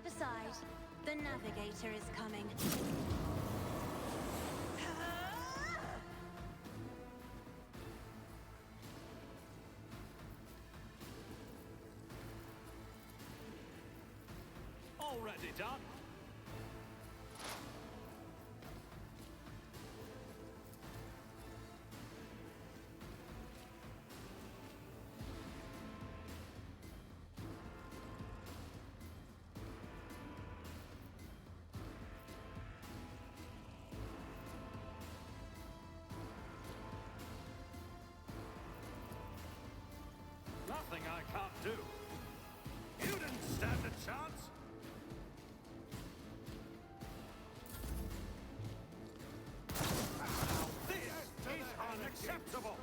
Step aside. The navigator is coming. Already done. Nothing I can't do. You didn't stand a chance. Now this is unacceptable.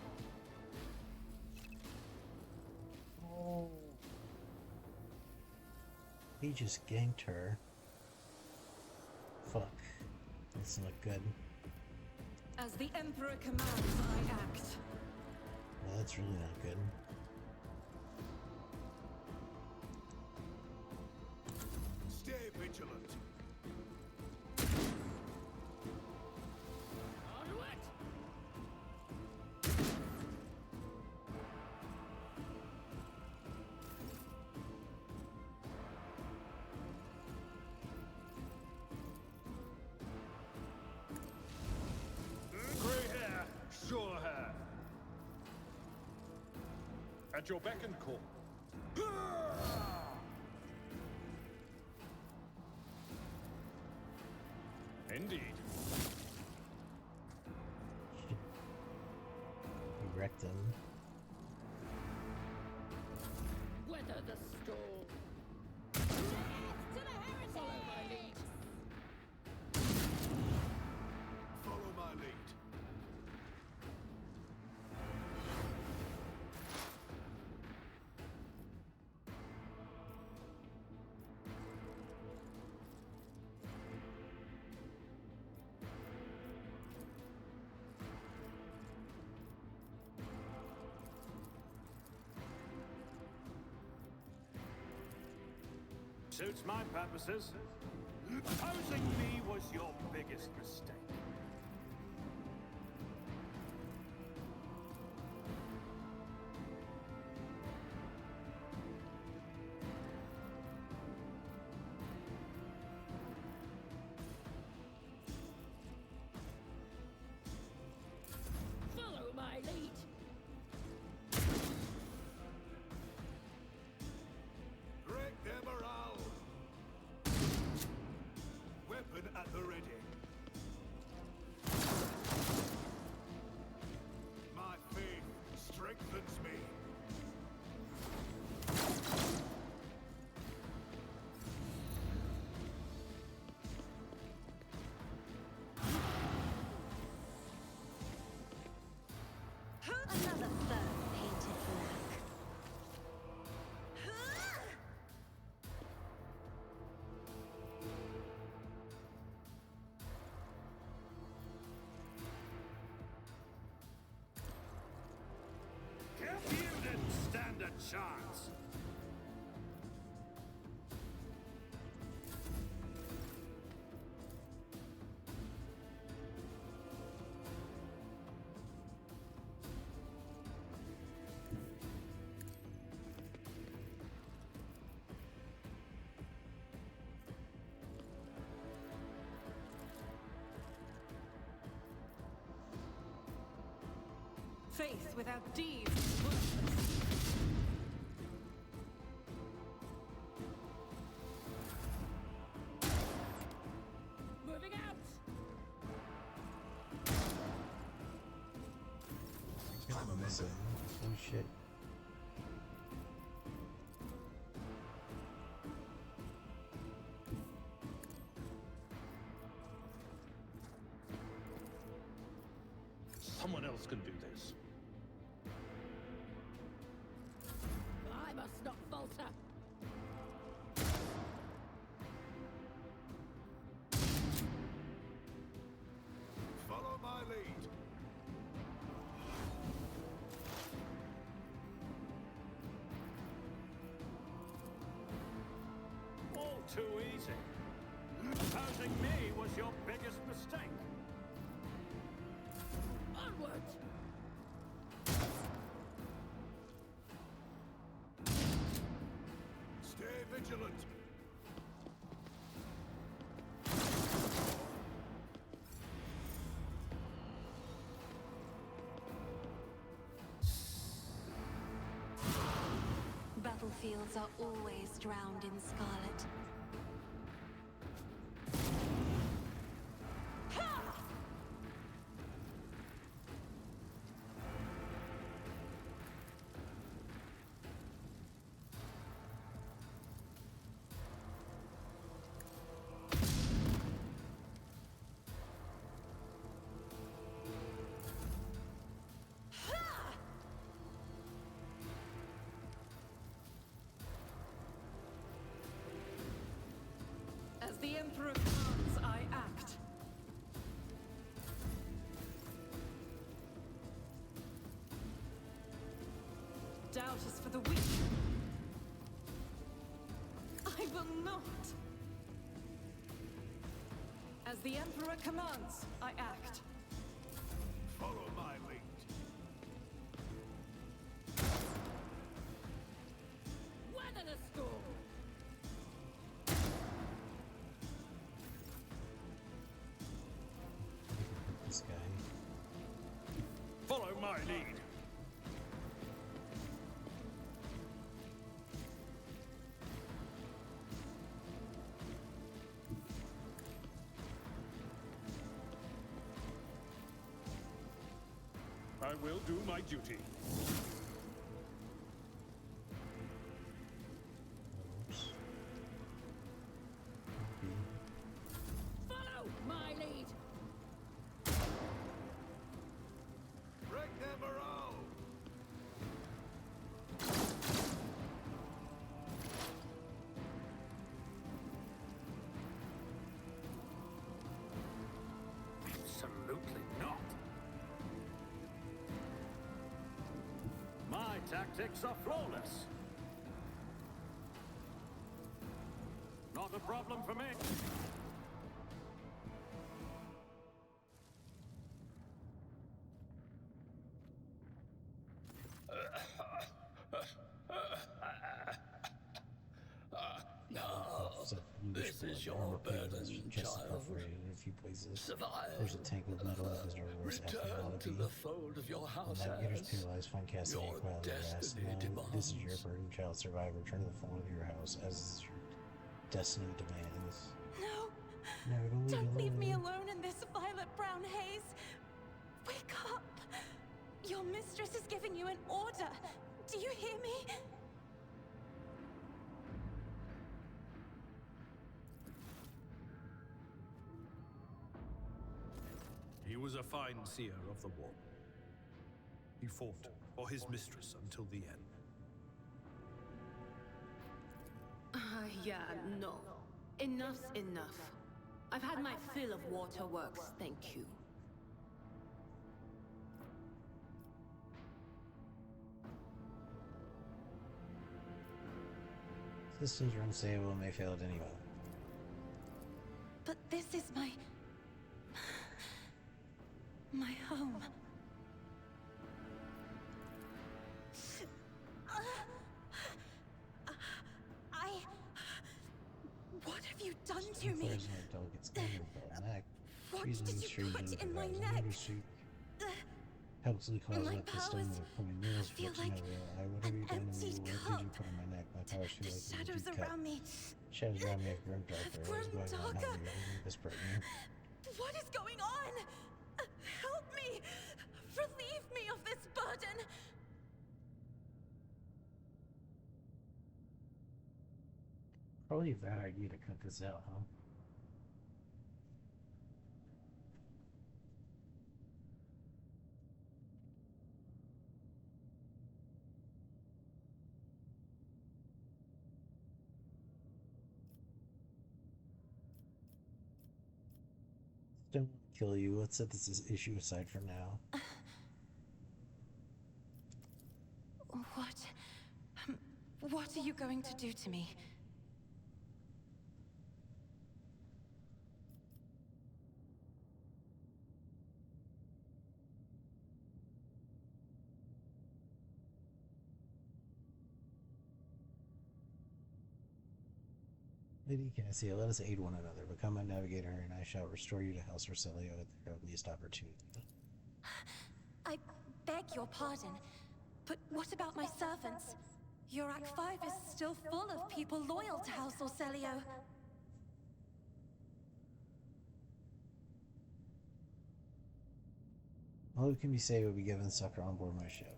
Oh. He just ganked her. Fuck. Doesn't look good. As the Emperor commands, I act. Well, that's really not good. Stay vigilant. Grey hair, sure hair. At your beck and call. Indeed. He wrecked him. Weather the storm. To the heritage! Follow my lead. Follow my lead. Suits my purposes. Opposing me was your biggest mistake. Follow my lead. Break their morale. Weapon at the ready. My faith strengthens me. Another fur painted black. You didn't stand a chance. Faith without deeds is worthless. Moving out. I'm missing. Oh shit. Someone else can do this. I must not falter. Follow my lead. All too easy. Opposing me was your biggest mistake. Onwards! Stay vigilant. Battlefields are always drowned in scarlet. As the Emperor commands, I act. Doubt is for the weak. I will not. As the Emperor commands, I act. Follow my lead. Weather the storm! This guy. Follow my lead. I will do my duty. Oops. Follow my lead! Break their morale. Absolutely not. My tactics are flawless. Not a problem for me. This is your burden, child. In a few places. Survive. There's a tank of metal that is our worst Return to the fold of your house navigators as paralyzed, find casting your quietly destiny demands. This is your burden, child. Survive. Return to the fold of your house as your destiny demands. No! No, Don't leave me alone in this violet brown haze! Wake up! Your mistress is giving you an order! Do you hear me? He was a fine seer of the war. He fought for his mistress until the end. Yeah, no. Enough's enough. I've had my fill of waterworks, thank you. Systems are unstable and may fail at any moment. But this is my home. What have you done to me? There's no delicate skin or neck. What Reason did sure you put didn't in my provide neck? any soup. Helplessly calls My up the stone powers with pointing nails. feel What you like know, what have you done to me? emptied What cup. did you put on my neck? My powers feel The like an shadows empty cup. around me. Shadows around me have grown darker. Have What is grown going on? darker. Help me. What is whispering me? What is going on? Help me! Relieve me of this burden! Probably a bad idea to cut this out, huh? Don't want to kill you. Let's set this issue aside for now. What are you going to do to me? Lady Cassia, let us aid one another. Become my navigator, and I shall restore you to House Roselio at the earliest opportunity. I beg your pardon, but what about my servants? Your Act 5 is still full of people loyal to House Orselio. All who can be saved will be given succor on board my ship.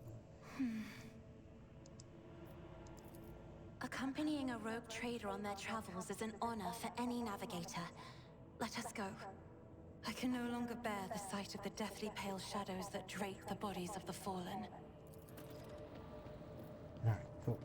Accompanying a rogue trader on their travels is an honor for any navigator. Let us go. I can no longer bear the sight of the deathly pale shadows that drape the bodies of the fallen. Alright, cool.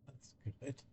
That's good.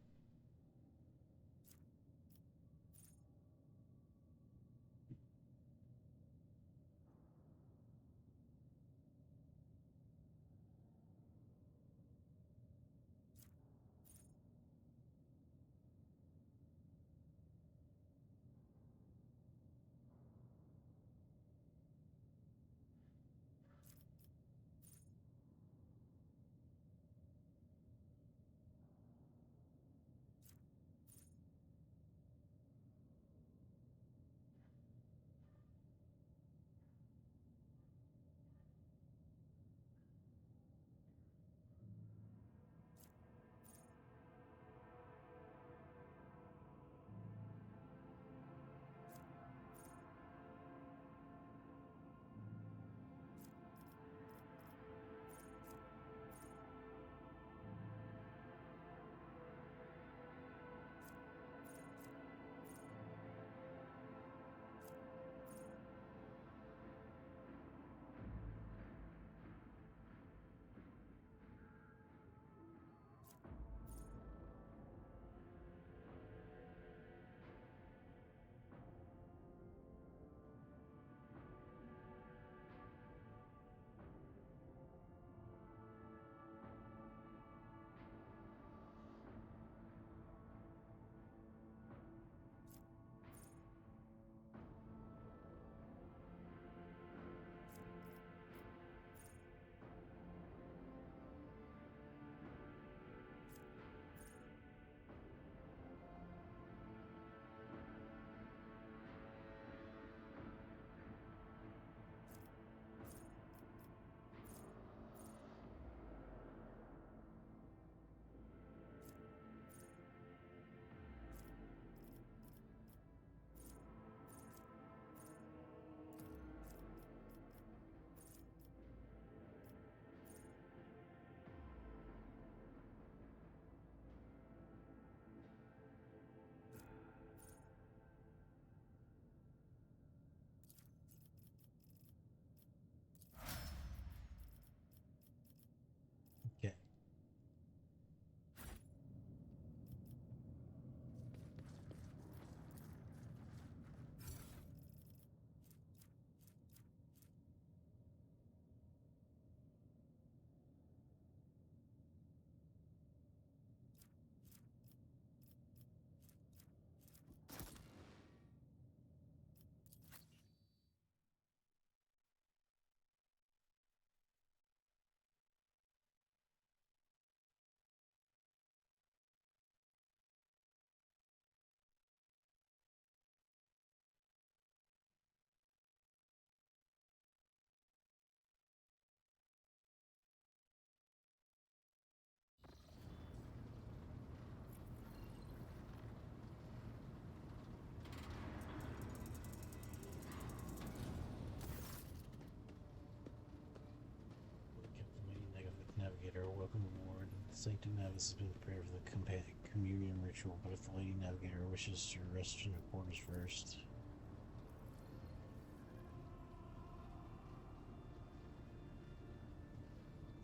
Welcome aboard. The Sanctum Navis has been prepared for the communion ritual, but if the Lady Navigator wishes to rest in her quarters first.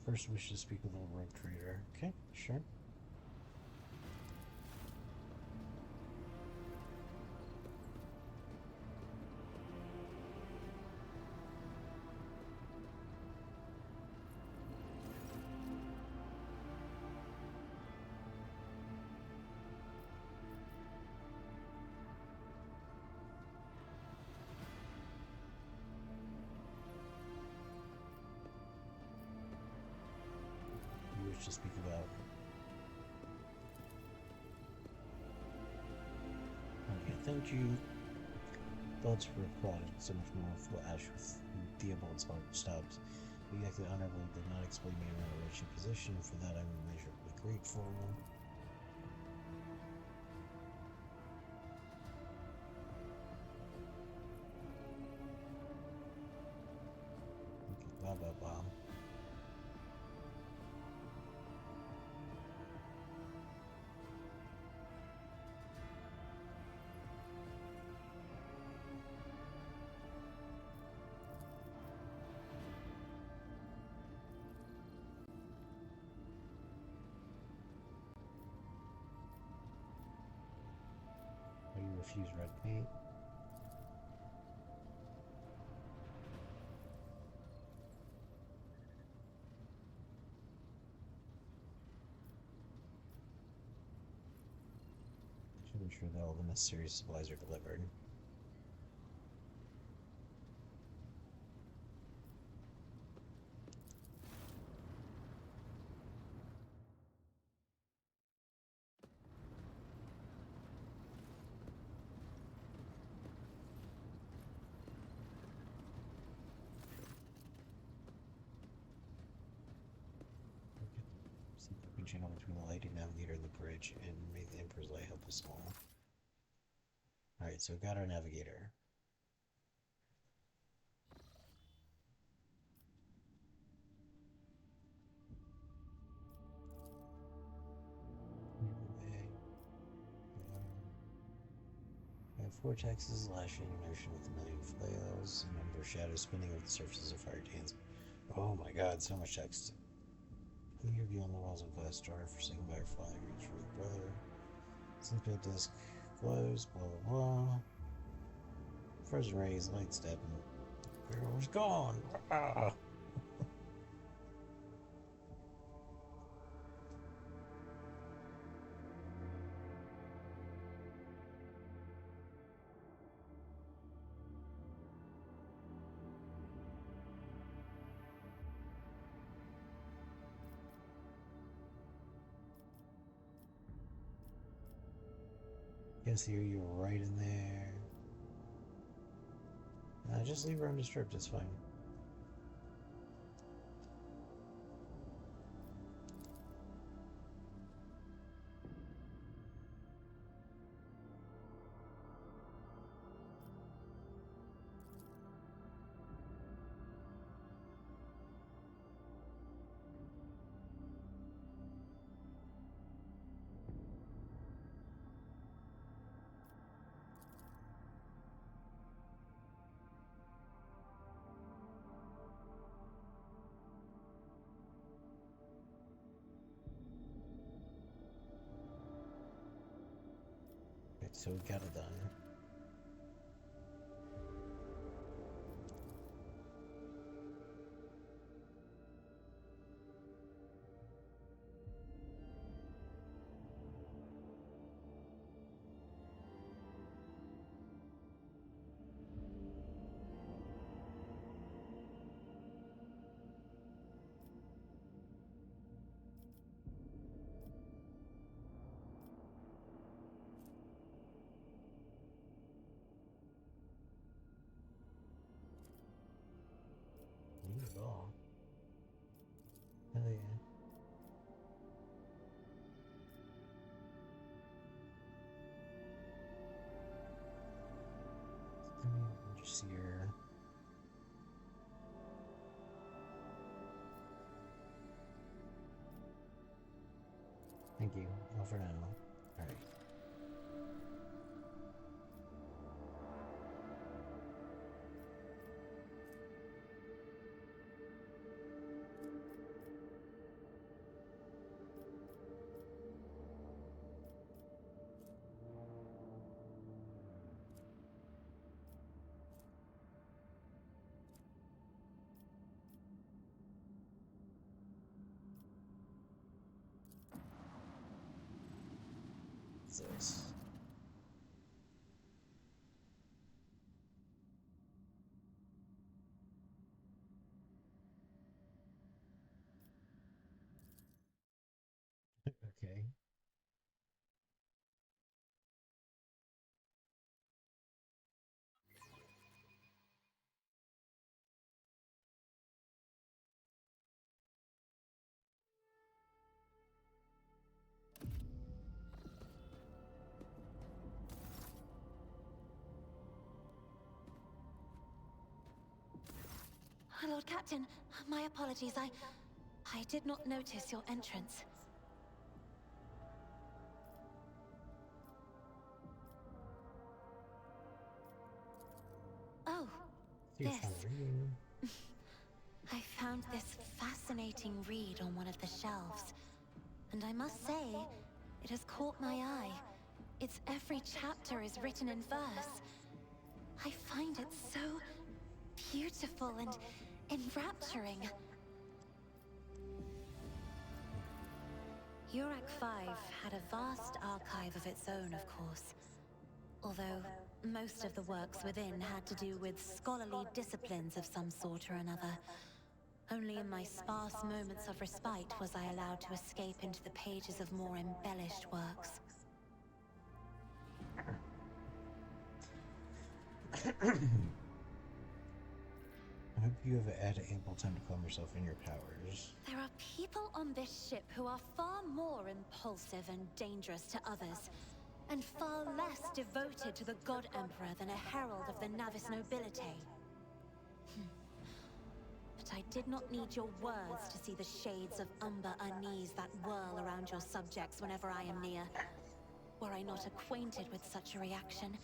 First wish to speak with the rogue trader. Okay, sure. To speak about. Okay, thank you. Thoughts for plot so much more for Ash with Theobald stopped. You acted honorably, did not explain me around a wretched position. For that, I'm immeasurably grateful. Okay, blah blah blah. Refuse red paint. Should ensure that all the necessary supplies are delivered. Channel between the Lady Navigator and the bridge, and may the Emperor's light help us all. Alright, so we got our navigator. We have vortexes lashing an ocean with a million flails, a number of shadows spinning over the surfaces of fire tans. Oh my god, so much text. Here beyond the walls of glass star, forsaken by her fly, reach for the brother. Sleephead disc glows, blah blah blah. Frozen rays, light step, and the was gone. Ah! Yes, here you're right in there. Just leave her undisturbed, it's fine. So we got it done. At all. Hell yeah. Just here. Thank you. Over now. Alright. This. Okay. Lord Captain, my apologies. I did not notice your entrance. Oh, You're this. fine reading. I found this fascinating read on one of the shelves. And I must say, it has caught my eye. Its every chapter is written in verse. I find it so beautiful and enrapturing. Urak 5 had a vast archive of its own, of course. Although most of the works within had to do with scholarly disciplines of some sort or another. Only in my sparse moments of respite was I allowed to escape into the pages of more embellished works. I hope you have had ample time to calm yourself in your powers. There are people on this ship who are far more impulsive and dangerous to others, and far less devoted to the God Emperor than a herald of the Navis nobility. But I did not need your words to see the shades of umber unease that whirl around your subjects whenever I am near. Were I not acquainted with such a reaction,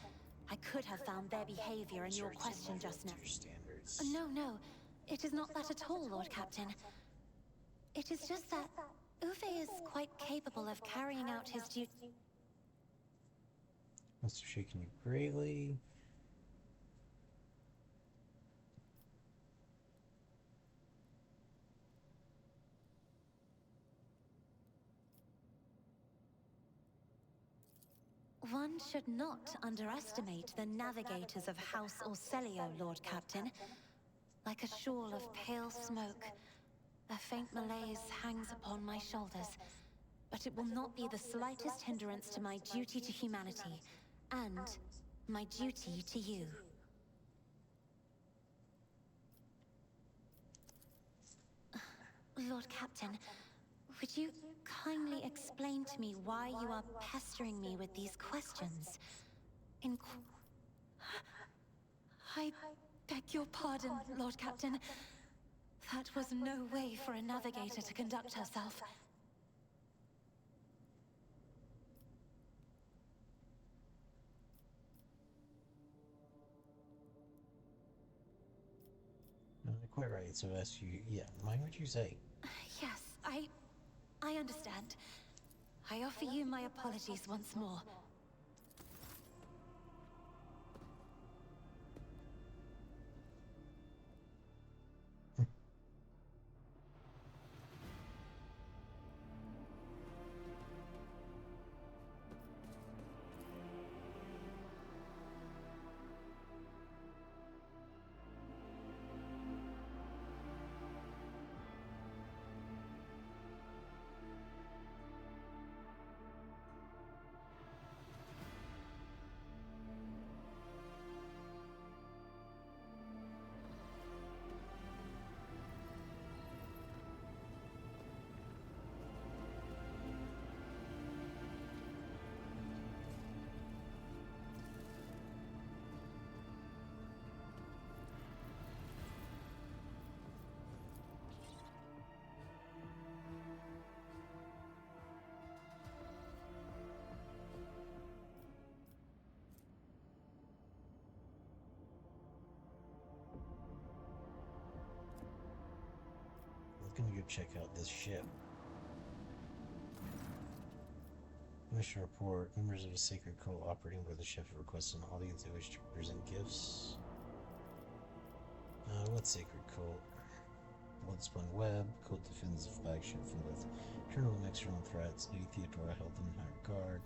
I could have found their behavior in your question just now. No, it is not that at all, Lord Captain. It is just that Uwe is quite capable of carrying out his duty. Must have shaken you greatly. One should not underestimate the navigators of House Orselio, Lord Captain. Like a shawl of pale smoke, a faint malaise hangs upon my shoulders. But it will not be the slightest hindrance to my duty to humanity, and my duty to you. Lord Captain, would you kindly explain to me why you are pestering me with these questions? I beg your pardon, Lord Captain. That was no way for a navigator to conduct herself. Quite right, so as you, mind what you say. Yes, I understand. I offer you my apologies once more. go check out this ship. Mission report. Members of a sacred cult operating aboard the ship have requested an audience in which to present gifts. What sacred cult? Bloodspun Web. Cult defends the flagship from both internal and external threats. Lady Theodora held them in high regard.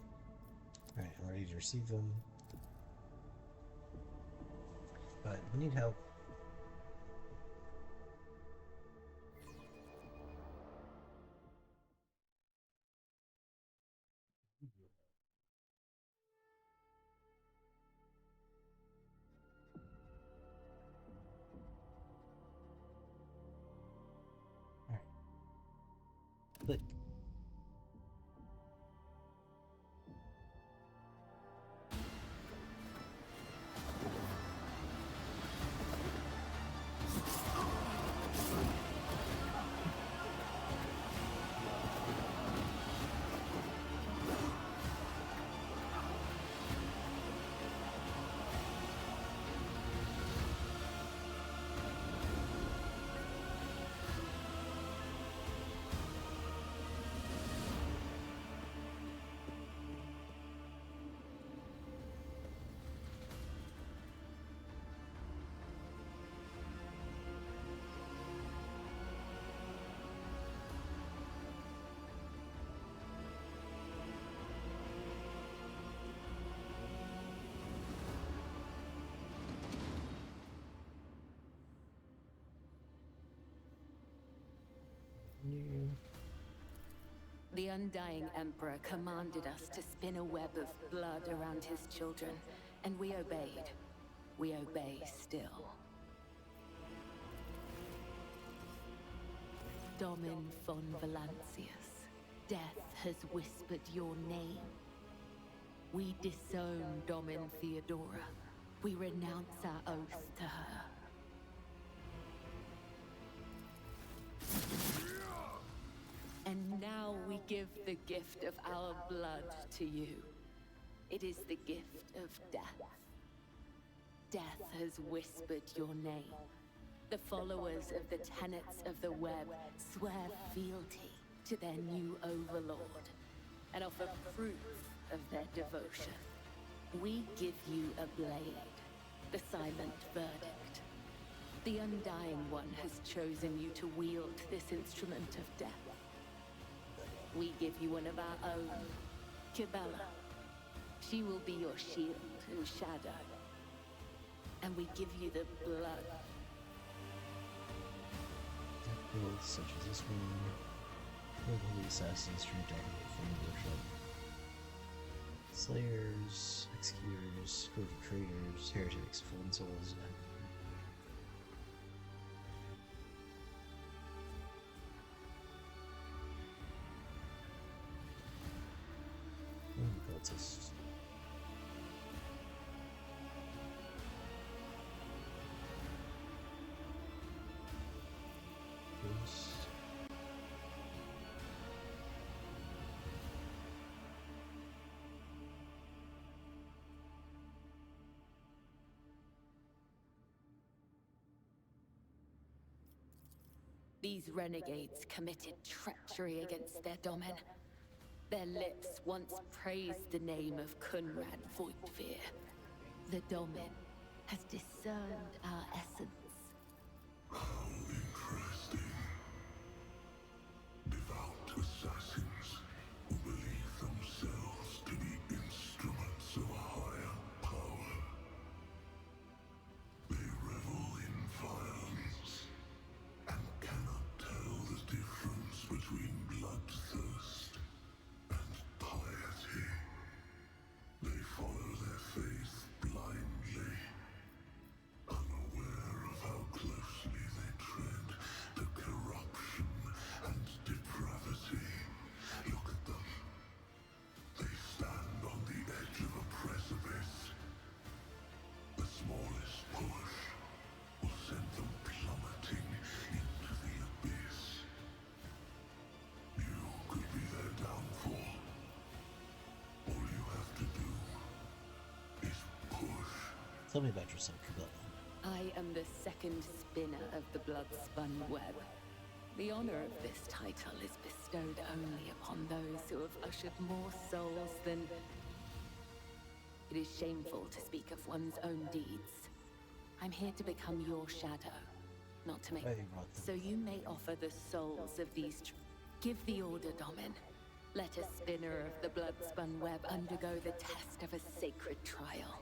Alright, I'm ready to receive them. But we need help. Click. The Undying Emperor commanded us to spin a web of blood around his children, and we obeyed. We obey still. Domin von Valancius, death has whispered your name. We disown Domin Theodora. We renounce our oath to her. And now we give the gift of our blood to you. It is the gift of death. Death has whispered your name. The followers of the tenets of the web swear fealty to their new overlord and offer proof of their devotion. We give you a blade, the silent verdict. The Undying One has chosen you to wield this instrument of death. We give you one of our own, Kibella. She will be your shield and shadow. And we give you the blood. Death builds such as this one. Holy assassins from dominate from the workshop. Slayers, executors, code of traitors, heretics, fallen souls. Cultists. These renegades committed treachery against their domin. Their lips once praised the name of Kunrad Voigtveer. The domin has discerned our essence. How interesting. Devout assassins who believe themselves to be instruments of a higher power. They revel in violence and cannot tell the difference between bloodthirst and piety. They follow their faith blindly, unaware of how closely they tread the corruption and depravity. Look at them. They stand on the edge of a precipice. The smallest push will send them plummeting into the abyss. You could be their downfall. All you have to do is push. Tell me about yourself, Cabela. I am the second spinner of the blood-spun web. The honor of this title is bestowed only upon those who have ushered more souls than... It is shameful to speak of one's own deeds. I'm here to become your shadow, not to make... So you may offer the souls of these... Give the order, Domin. Let a spinner of the blood-spun web undergo the test of a sacred trial.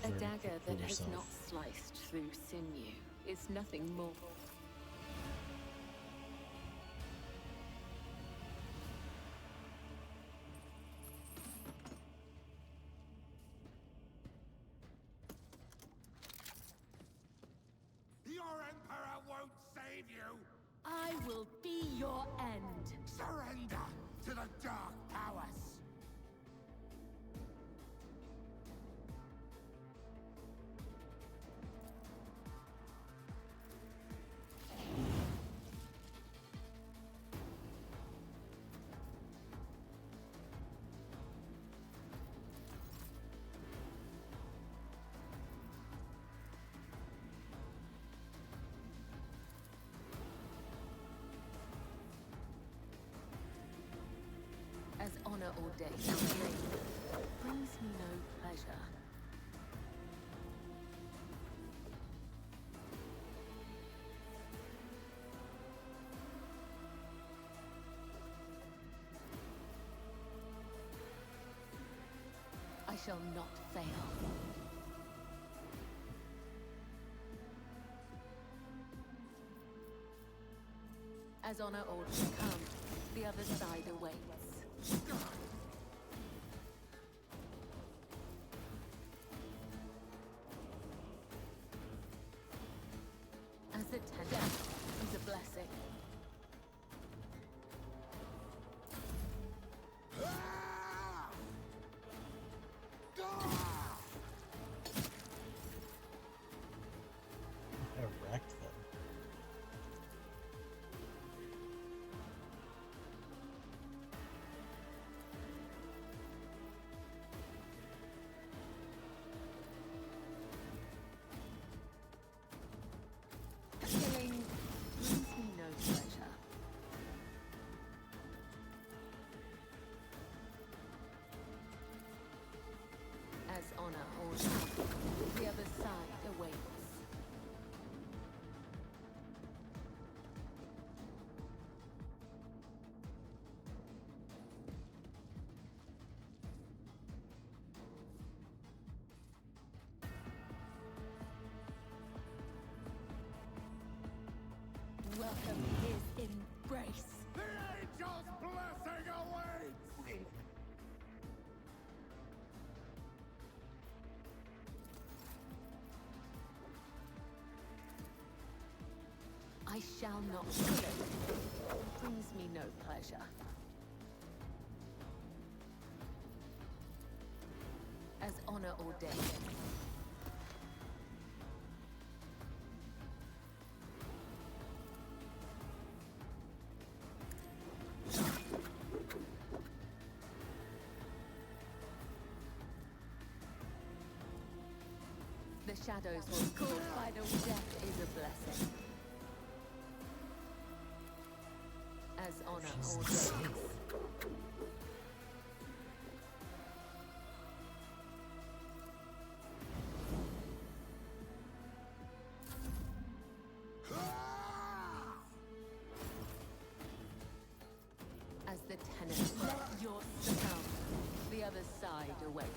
A dagger that has not sliced through sinew is nothing more. Your Emperor won't save you! I will be your end! Surrender to the Dark Powers! As honor ordains, brings me no pleasure. I shall not fail. As honor orders come, the other side awaits. As the death is a blessing. Erect them. Killing brings me no pleasure. As honor orders, the other side awaits. Welcome his embrace. The angel's blessing awaits! I shall not kill it. Brings me no pleasure. As honor ordains. The shadows will caught by the death is a blessing. As honor ordains. As the tenant, let yours succumb. The other side awaits.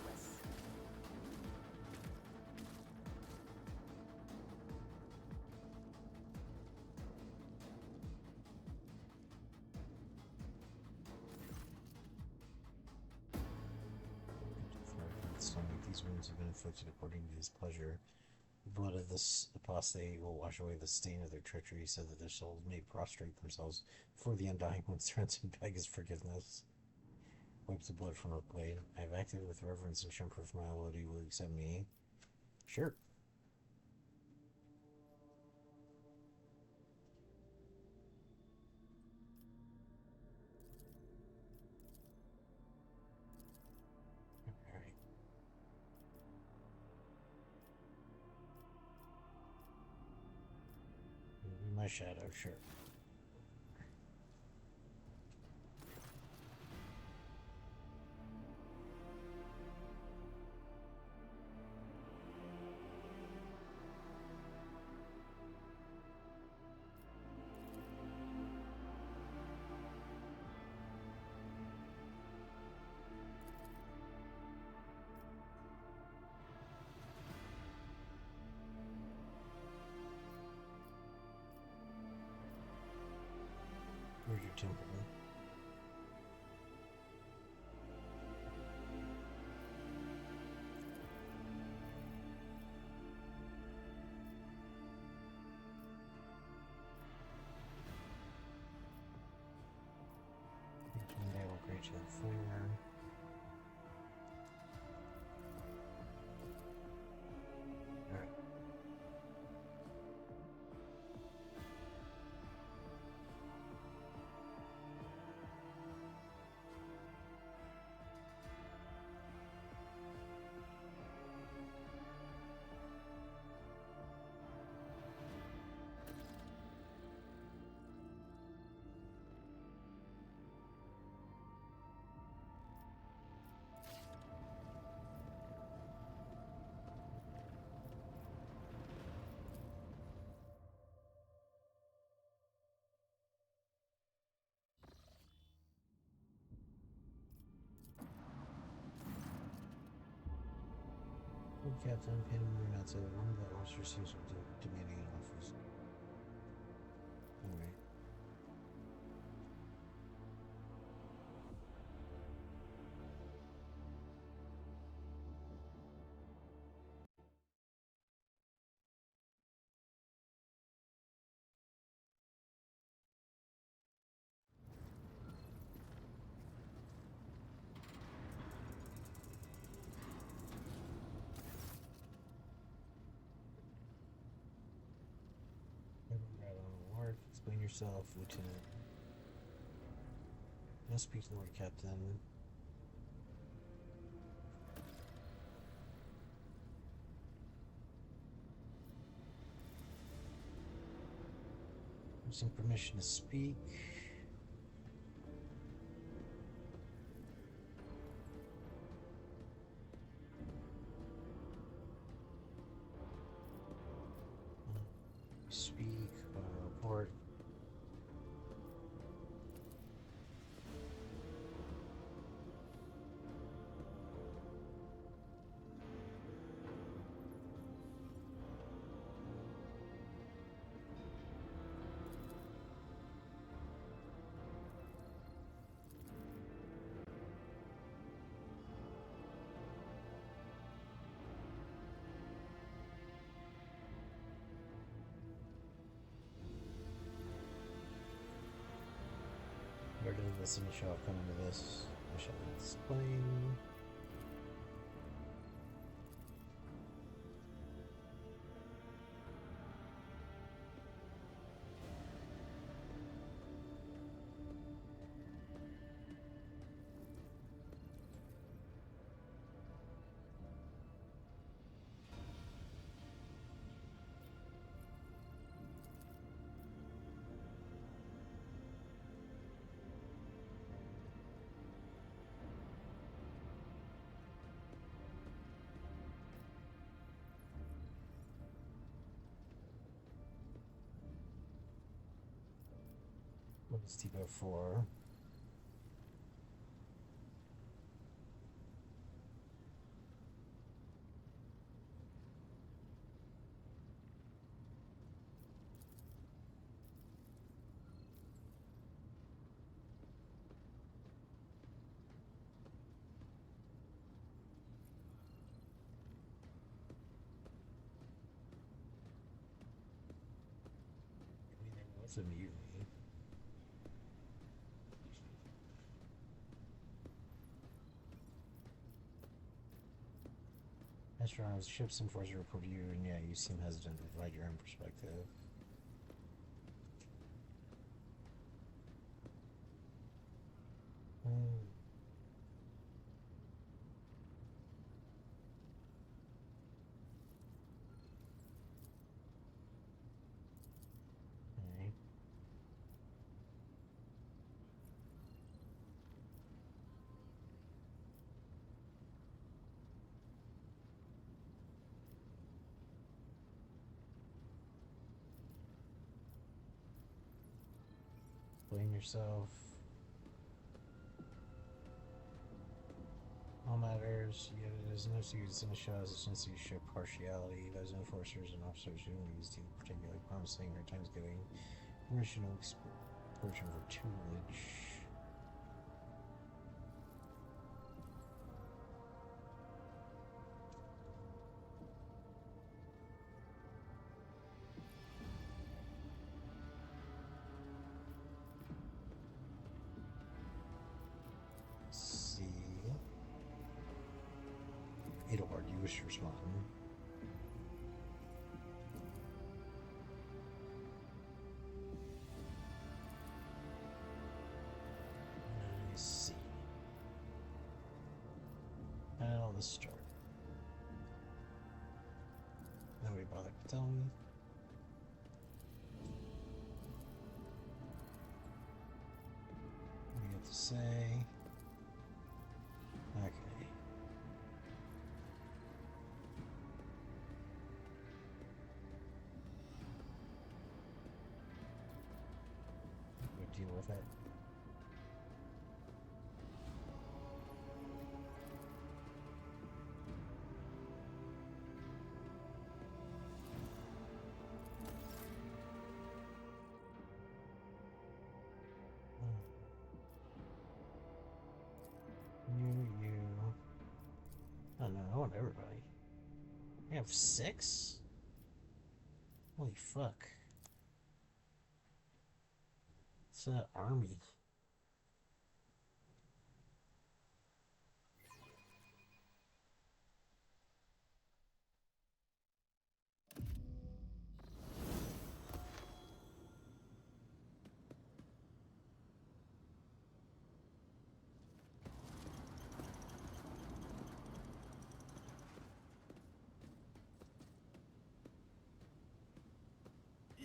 These wounds have been inflicted according to his pleasure. The blood of this apostate will wash away the stain of their treachery, so that their souls may prostrate themselves before the Undying One's threats and beg his forgiveness. Wipes the blood from her blade. I have acted with reverence and shown proof my ability will accept me. Sure. My shadow, sure. Where's your temple? One day will grant you the flare. Alright. Captain, pin him not to one of the officers seems to be demanding an office. Alright. Explain yourself, Lieutenant. I'll speak to the Lord Captain. Using permission to speak. Speak, report. Where does this and shall come into this? I shall explain. What is T-Go for? I mean, there was a mutiny. Astronauts, ships and forces report to you, and yeah, you seem hesitant to provide your own perspective. yourself. All matters, yet it is no secret that Seneschal has a tendency to show partiality. Those enforcers and officers who use the particularly promising or times giving permission to explosion for tutelage. Edelbard, you wish to respond. I see. I'll start. Nobody bothered to tell me. What do you have to say? Okay. Deal with it. You. Oh no, I want everybody. I have 6? Holy fuck. It's an army.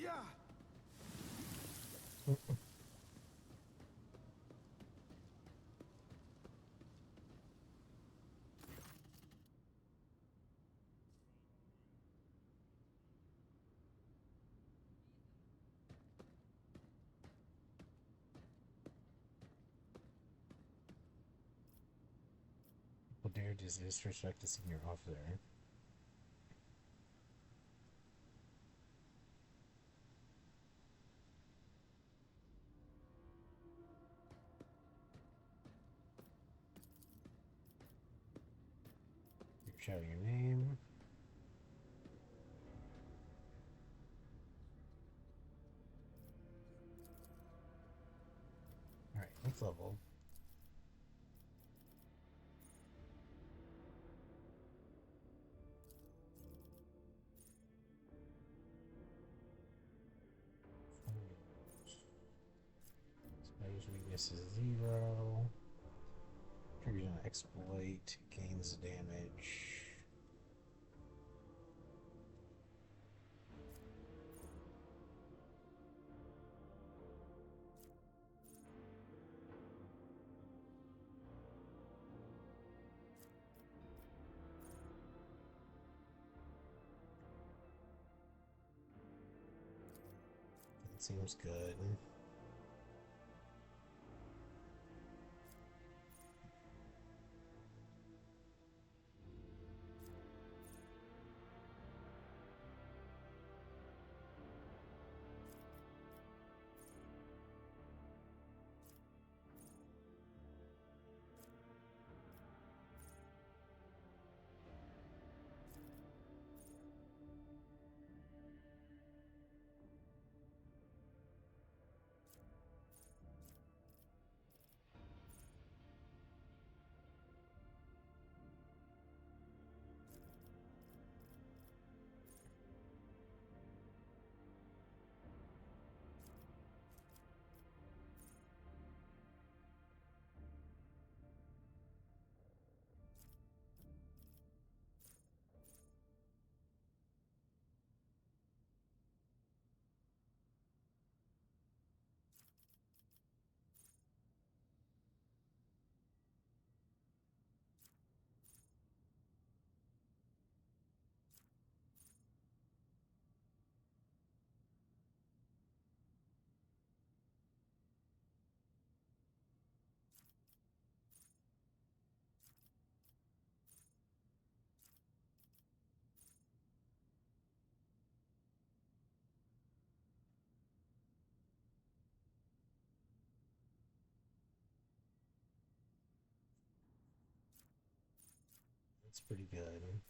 Yeah. People dare disrespect the senior officer. You're shouting your name. Alright, next level. Spider's weakness is 0. Triggers an exploit, gains damage. That seems good. It's pretty good.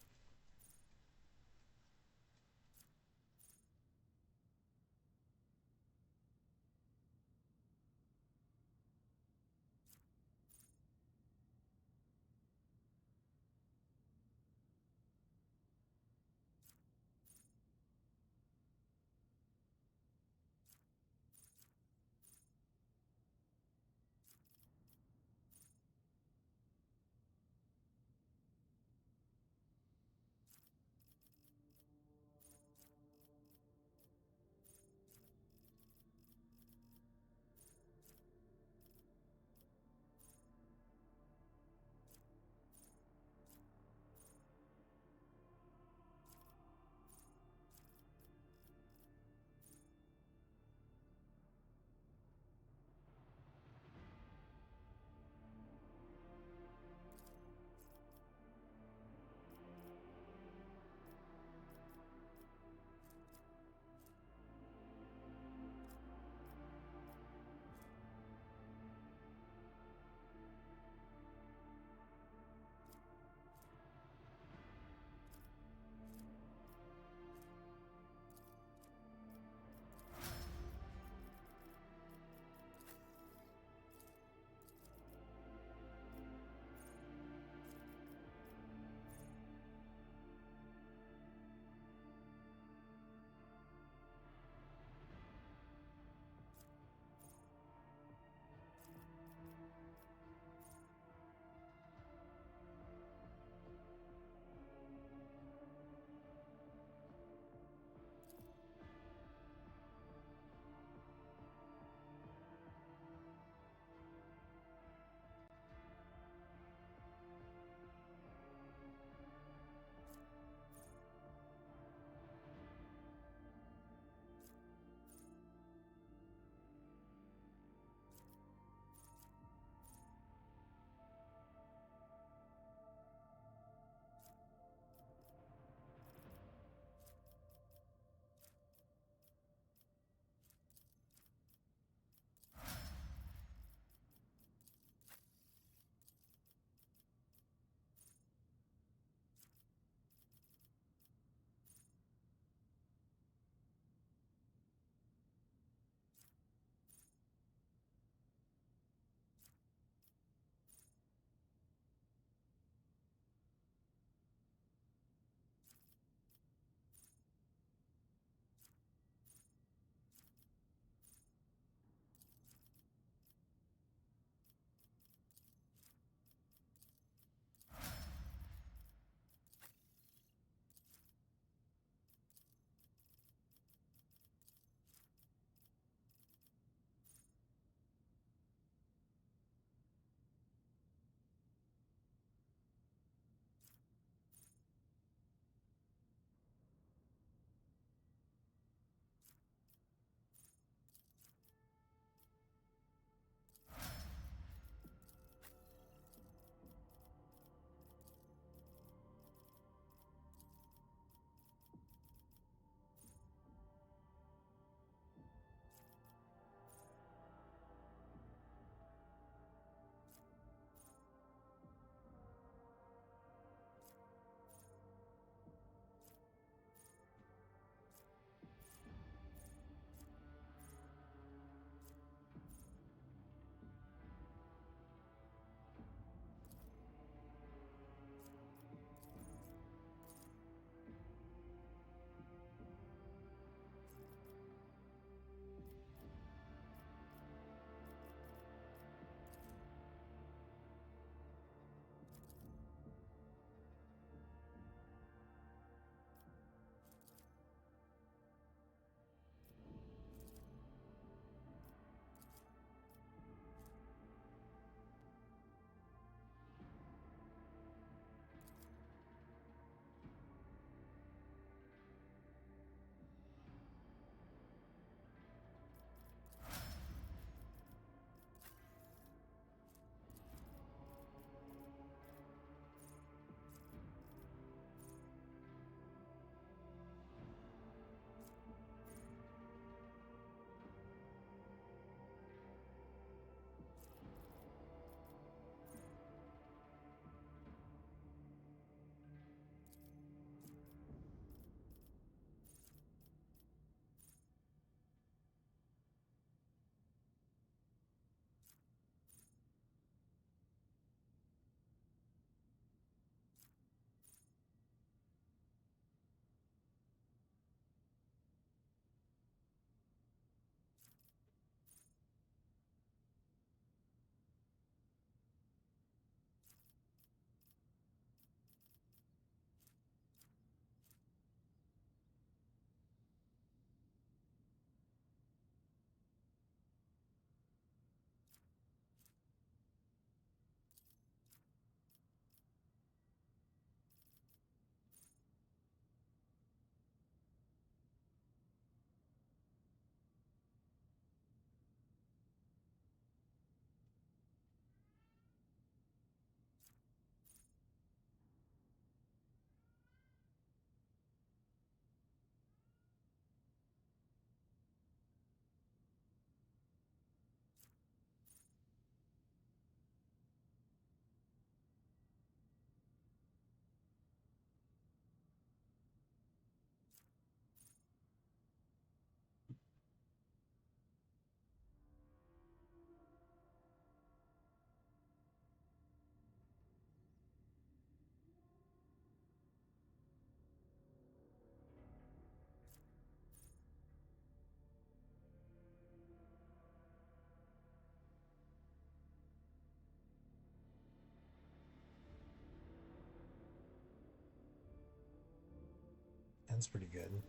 That's pretty good.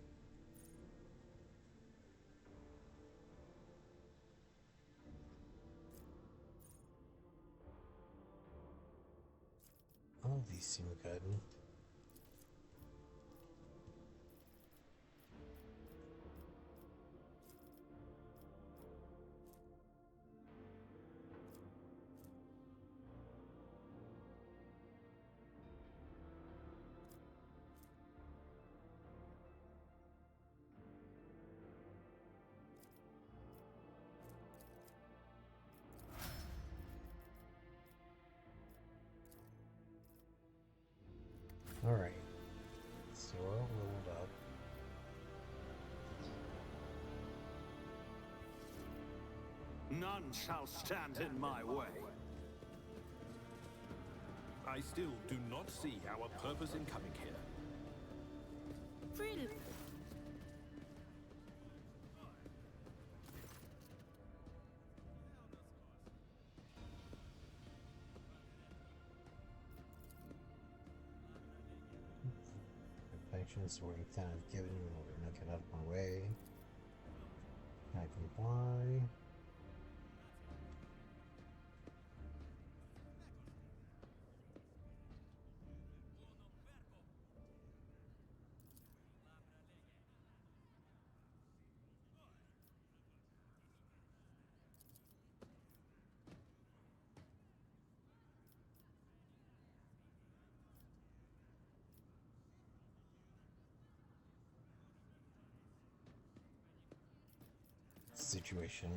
All of these seem good. Alright, so we're all rolled up. None shall stand in my way. I still do not see our purpose in coming here. Really? Functions where town have given in order to not get out of my way. I comply. Situation.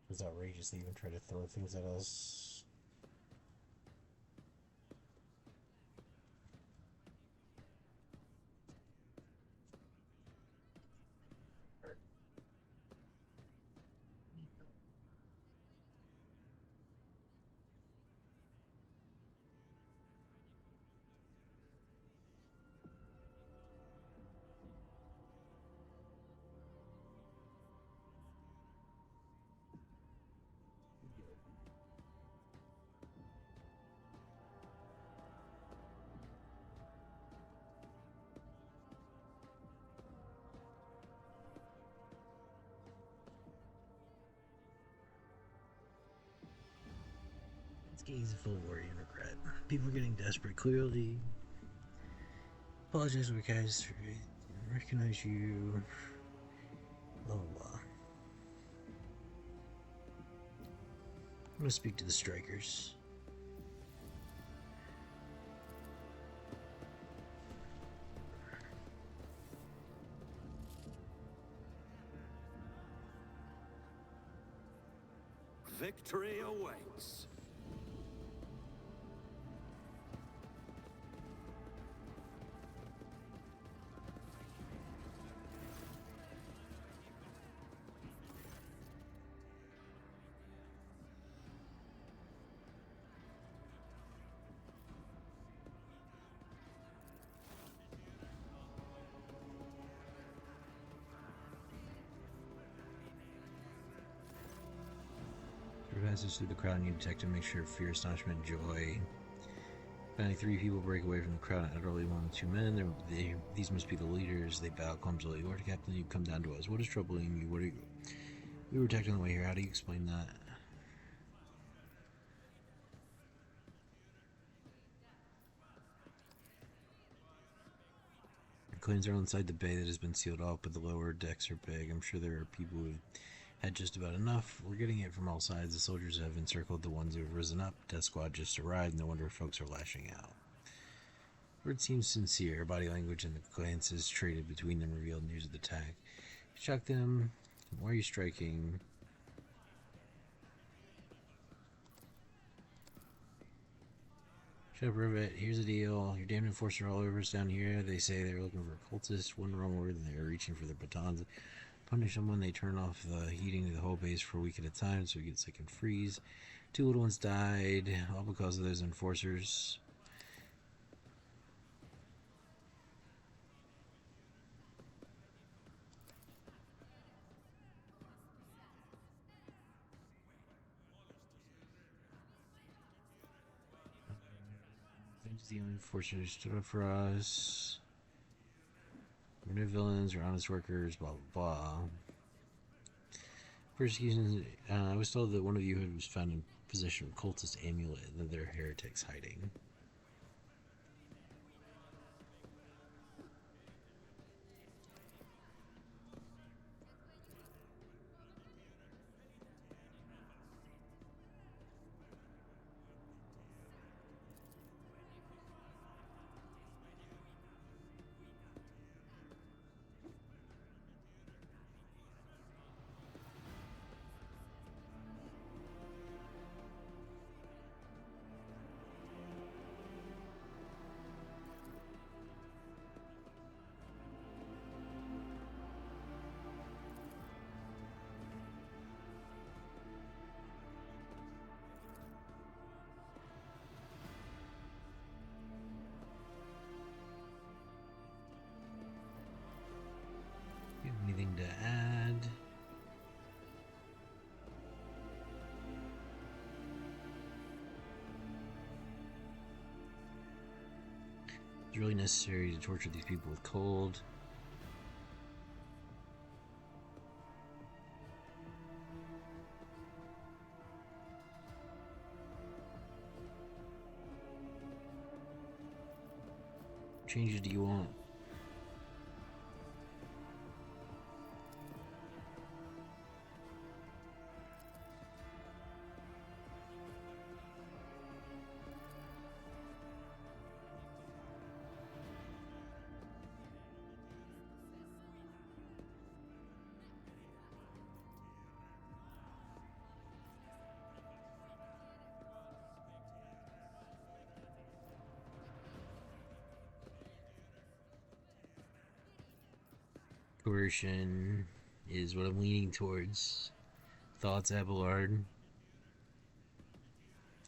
It was outrageous. They even tried to throw things at us. This game is full of worry and regret. People are getting desperate. Clearly, apologize to you guys. Recognize you. Blah blah blah. I'm gonna speak to the strikers. Victory awaits. Passes through the crowd and you detect a mixture of fear, astonishment, and joy. Finally, 3 people break away from the crowd and utterly one of 2 men. These must be the leaders. They bow clumsily. Lord Captain, you come down to us. What is troubling you? What are you? We were attacked on the way here. How do you explain that? The claims are inside the bay that has been sealed off, but the lower decks are big. I'm sure there are people who had just about enough. We're getting it from all sides. The soldiers have encircled the ones who have risen up. Death Squad just arrived. No wonder folks are lashing out. Word seems sincere. Body language and the glances traded between them revealed news of the attack. Shock them. Why are you striking? Shut up, Rivet. Here's the deal. Your damned enforcer all over us down here. They say they're looking for cultists. One wrong word and they're reaching for their batons. Punish someone, they turn off the heating to the whole base for a week at a time so we get sick and freeze. 2 little ones died, all because of those enforcers. Find the only force who stood up for us. We're no villains or honest workers, blah blah blah. Persecution. I was told that one of you was found in possession of cultist amulet and that there are heretics hiding. Anything to add? It's really necessary to torture these people with cold. Changes do you want? Coercion is what I'm leaning towards. Thoughts, Abelard.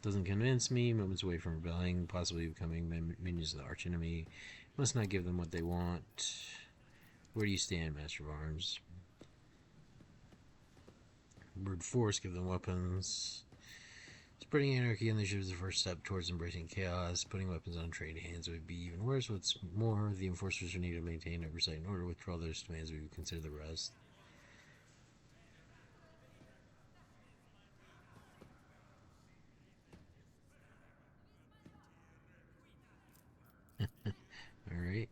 Doesn't convince me. Moments away from rebelling, possibly becoming minions of the archenemy. Must not give them what they want. Where do you stand, Master of Arms? Word force, give them weapons. Spreading anarchy on the ship is the first step towards embracing chaos. Putting weapons on trained hands would be even worse. What's more, the enforcers are needed to maintain oversight in order. Withdraw those demands, we would consider the rest. Alright.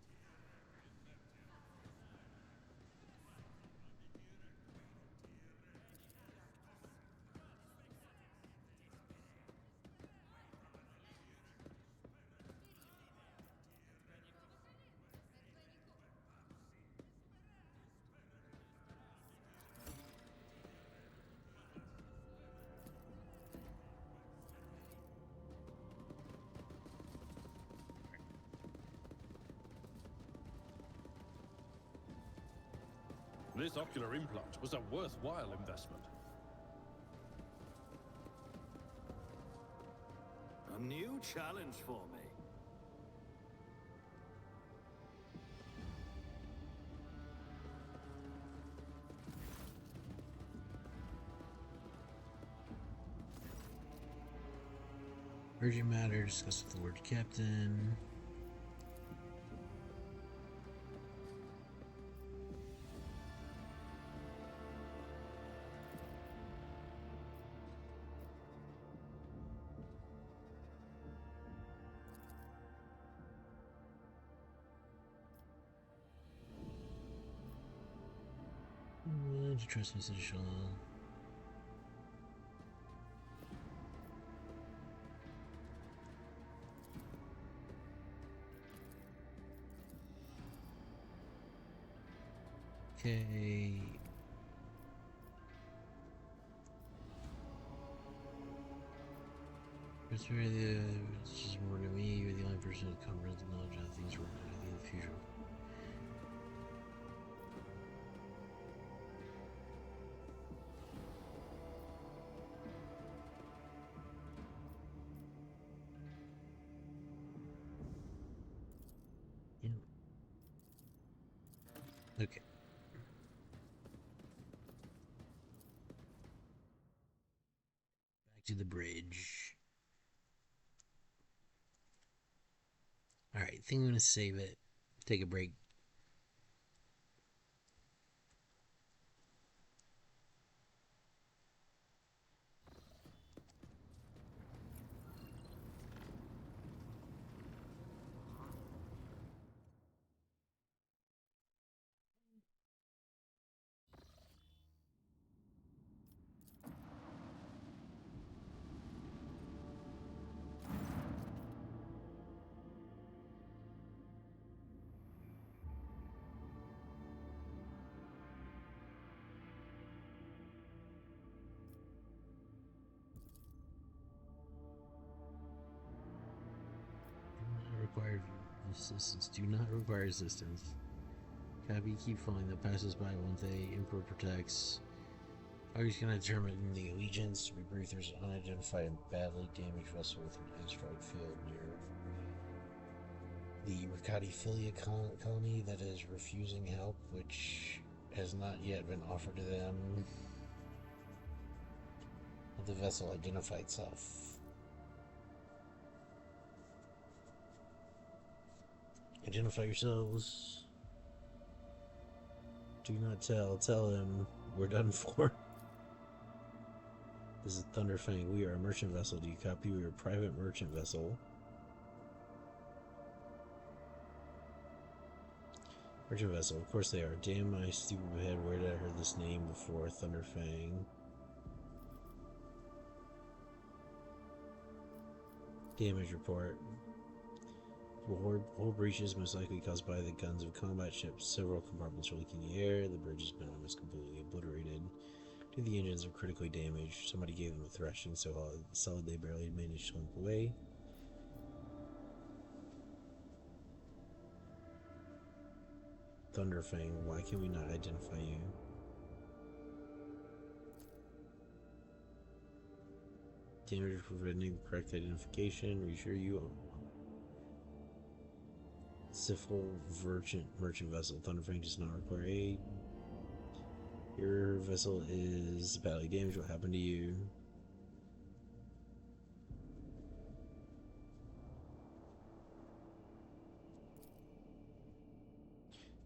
This ocular implant was a worthwhile investment. A new challenge for me. Urgent matter, discuss with the Lord Captain. To trust me, Citadel. Okay. It's really it's just more to me. You're the only person who comprehends the knowledge of things we're going in the future. Okay. Back to the bridge. Alright, think I'm gonna save it. Take a break. Require assistance. Do not require assistance. Copy, keep following the passes by one day. Emperor protects. Always gonna determine the allegiance. To be brief, there's an unidentified and badly damaged vessel with an asteroid field near the Riccati Filia colony that is refusing help, which has not yet been offered to them. Let the vessel identify itself. Identify yourselves. Do not tell. Tell him we're done for. This is Thunderfang. We are a merchant vessel. Do you copy? We are a private merchant vessel. Merchant vessel. Of course they are. Damn my stupid head. Where did I heard this name before? Thunderfang. Damage report. Hull breaches most likely caused by the guns of combat ships. Several compartments are leaking the air. The bridge has been almost completely obliterated. Two of the engines are critically damaged. Somebody gave them a thrashing so solid they barely managed to limp away. Thunderfang, why can we not identify you? Damage preventing correct identification. Are you sure you are? Sifl merchant vessel. Thunderfang does not require aid. Your vessel is badly damaged. What happened to you?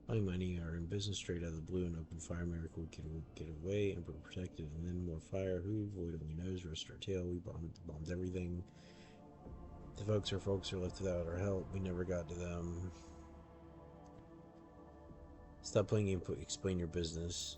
Money are in business straight out of the blue and open fire. Miracle get away. Emperor protected and then more fire. Who? Void only knows. Rest our tail. We bombed everything. The folks are left without our help. We never got to them. Stop playing and explain your business.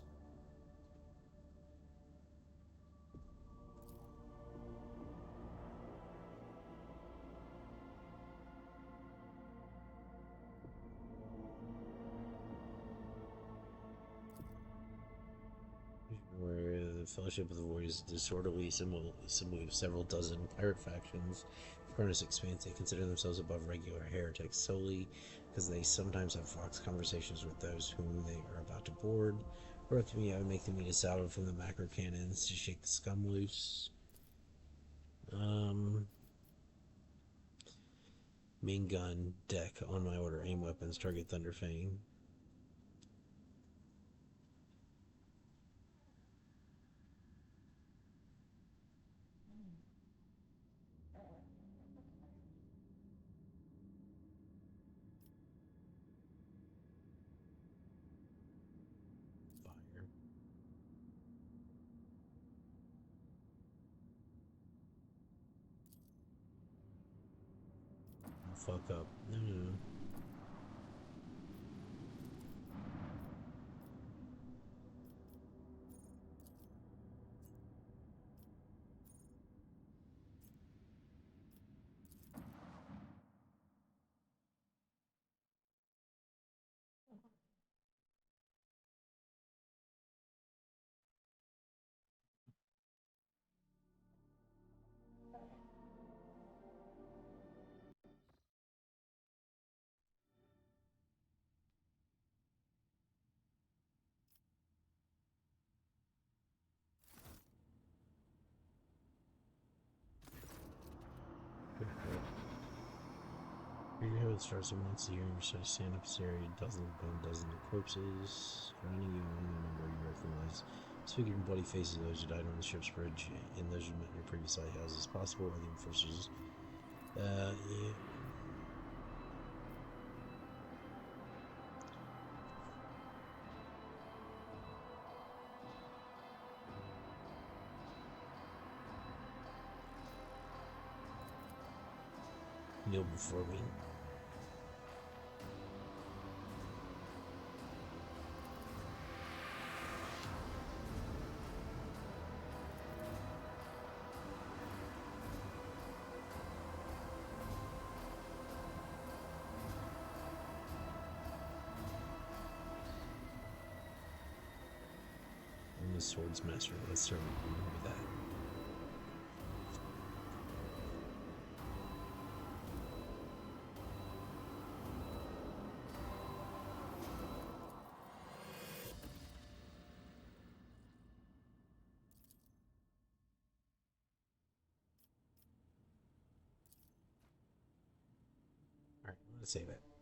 Where the Fellowship of the Void is disorderly assembly of several dozen pirate factions. Cronus expands. They consider themselves above regular heretics solely because they sometimes have fox conversations with those whom they are about to board. Or up to me, I would make them eat a salad from the macro cannons to shake the scum loose. Main gun, deck, on my order, aim weapons, target Thunderfang. Fire. Fuck up. No. Your neighborhood starts at once a year and you start to stand up this area, dozens of corpses surrounding you, and only number you recognize. Speaking of bloody faces of those who died on the ship's bridge and those who met in your previous lighthouses, possible are the enforcers. Yeah. kneel before me. I'm the swords master. Let's start with that. Alright, let's save it.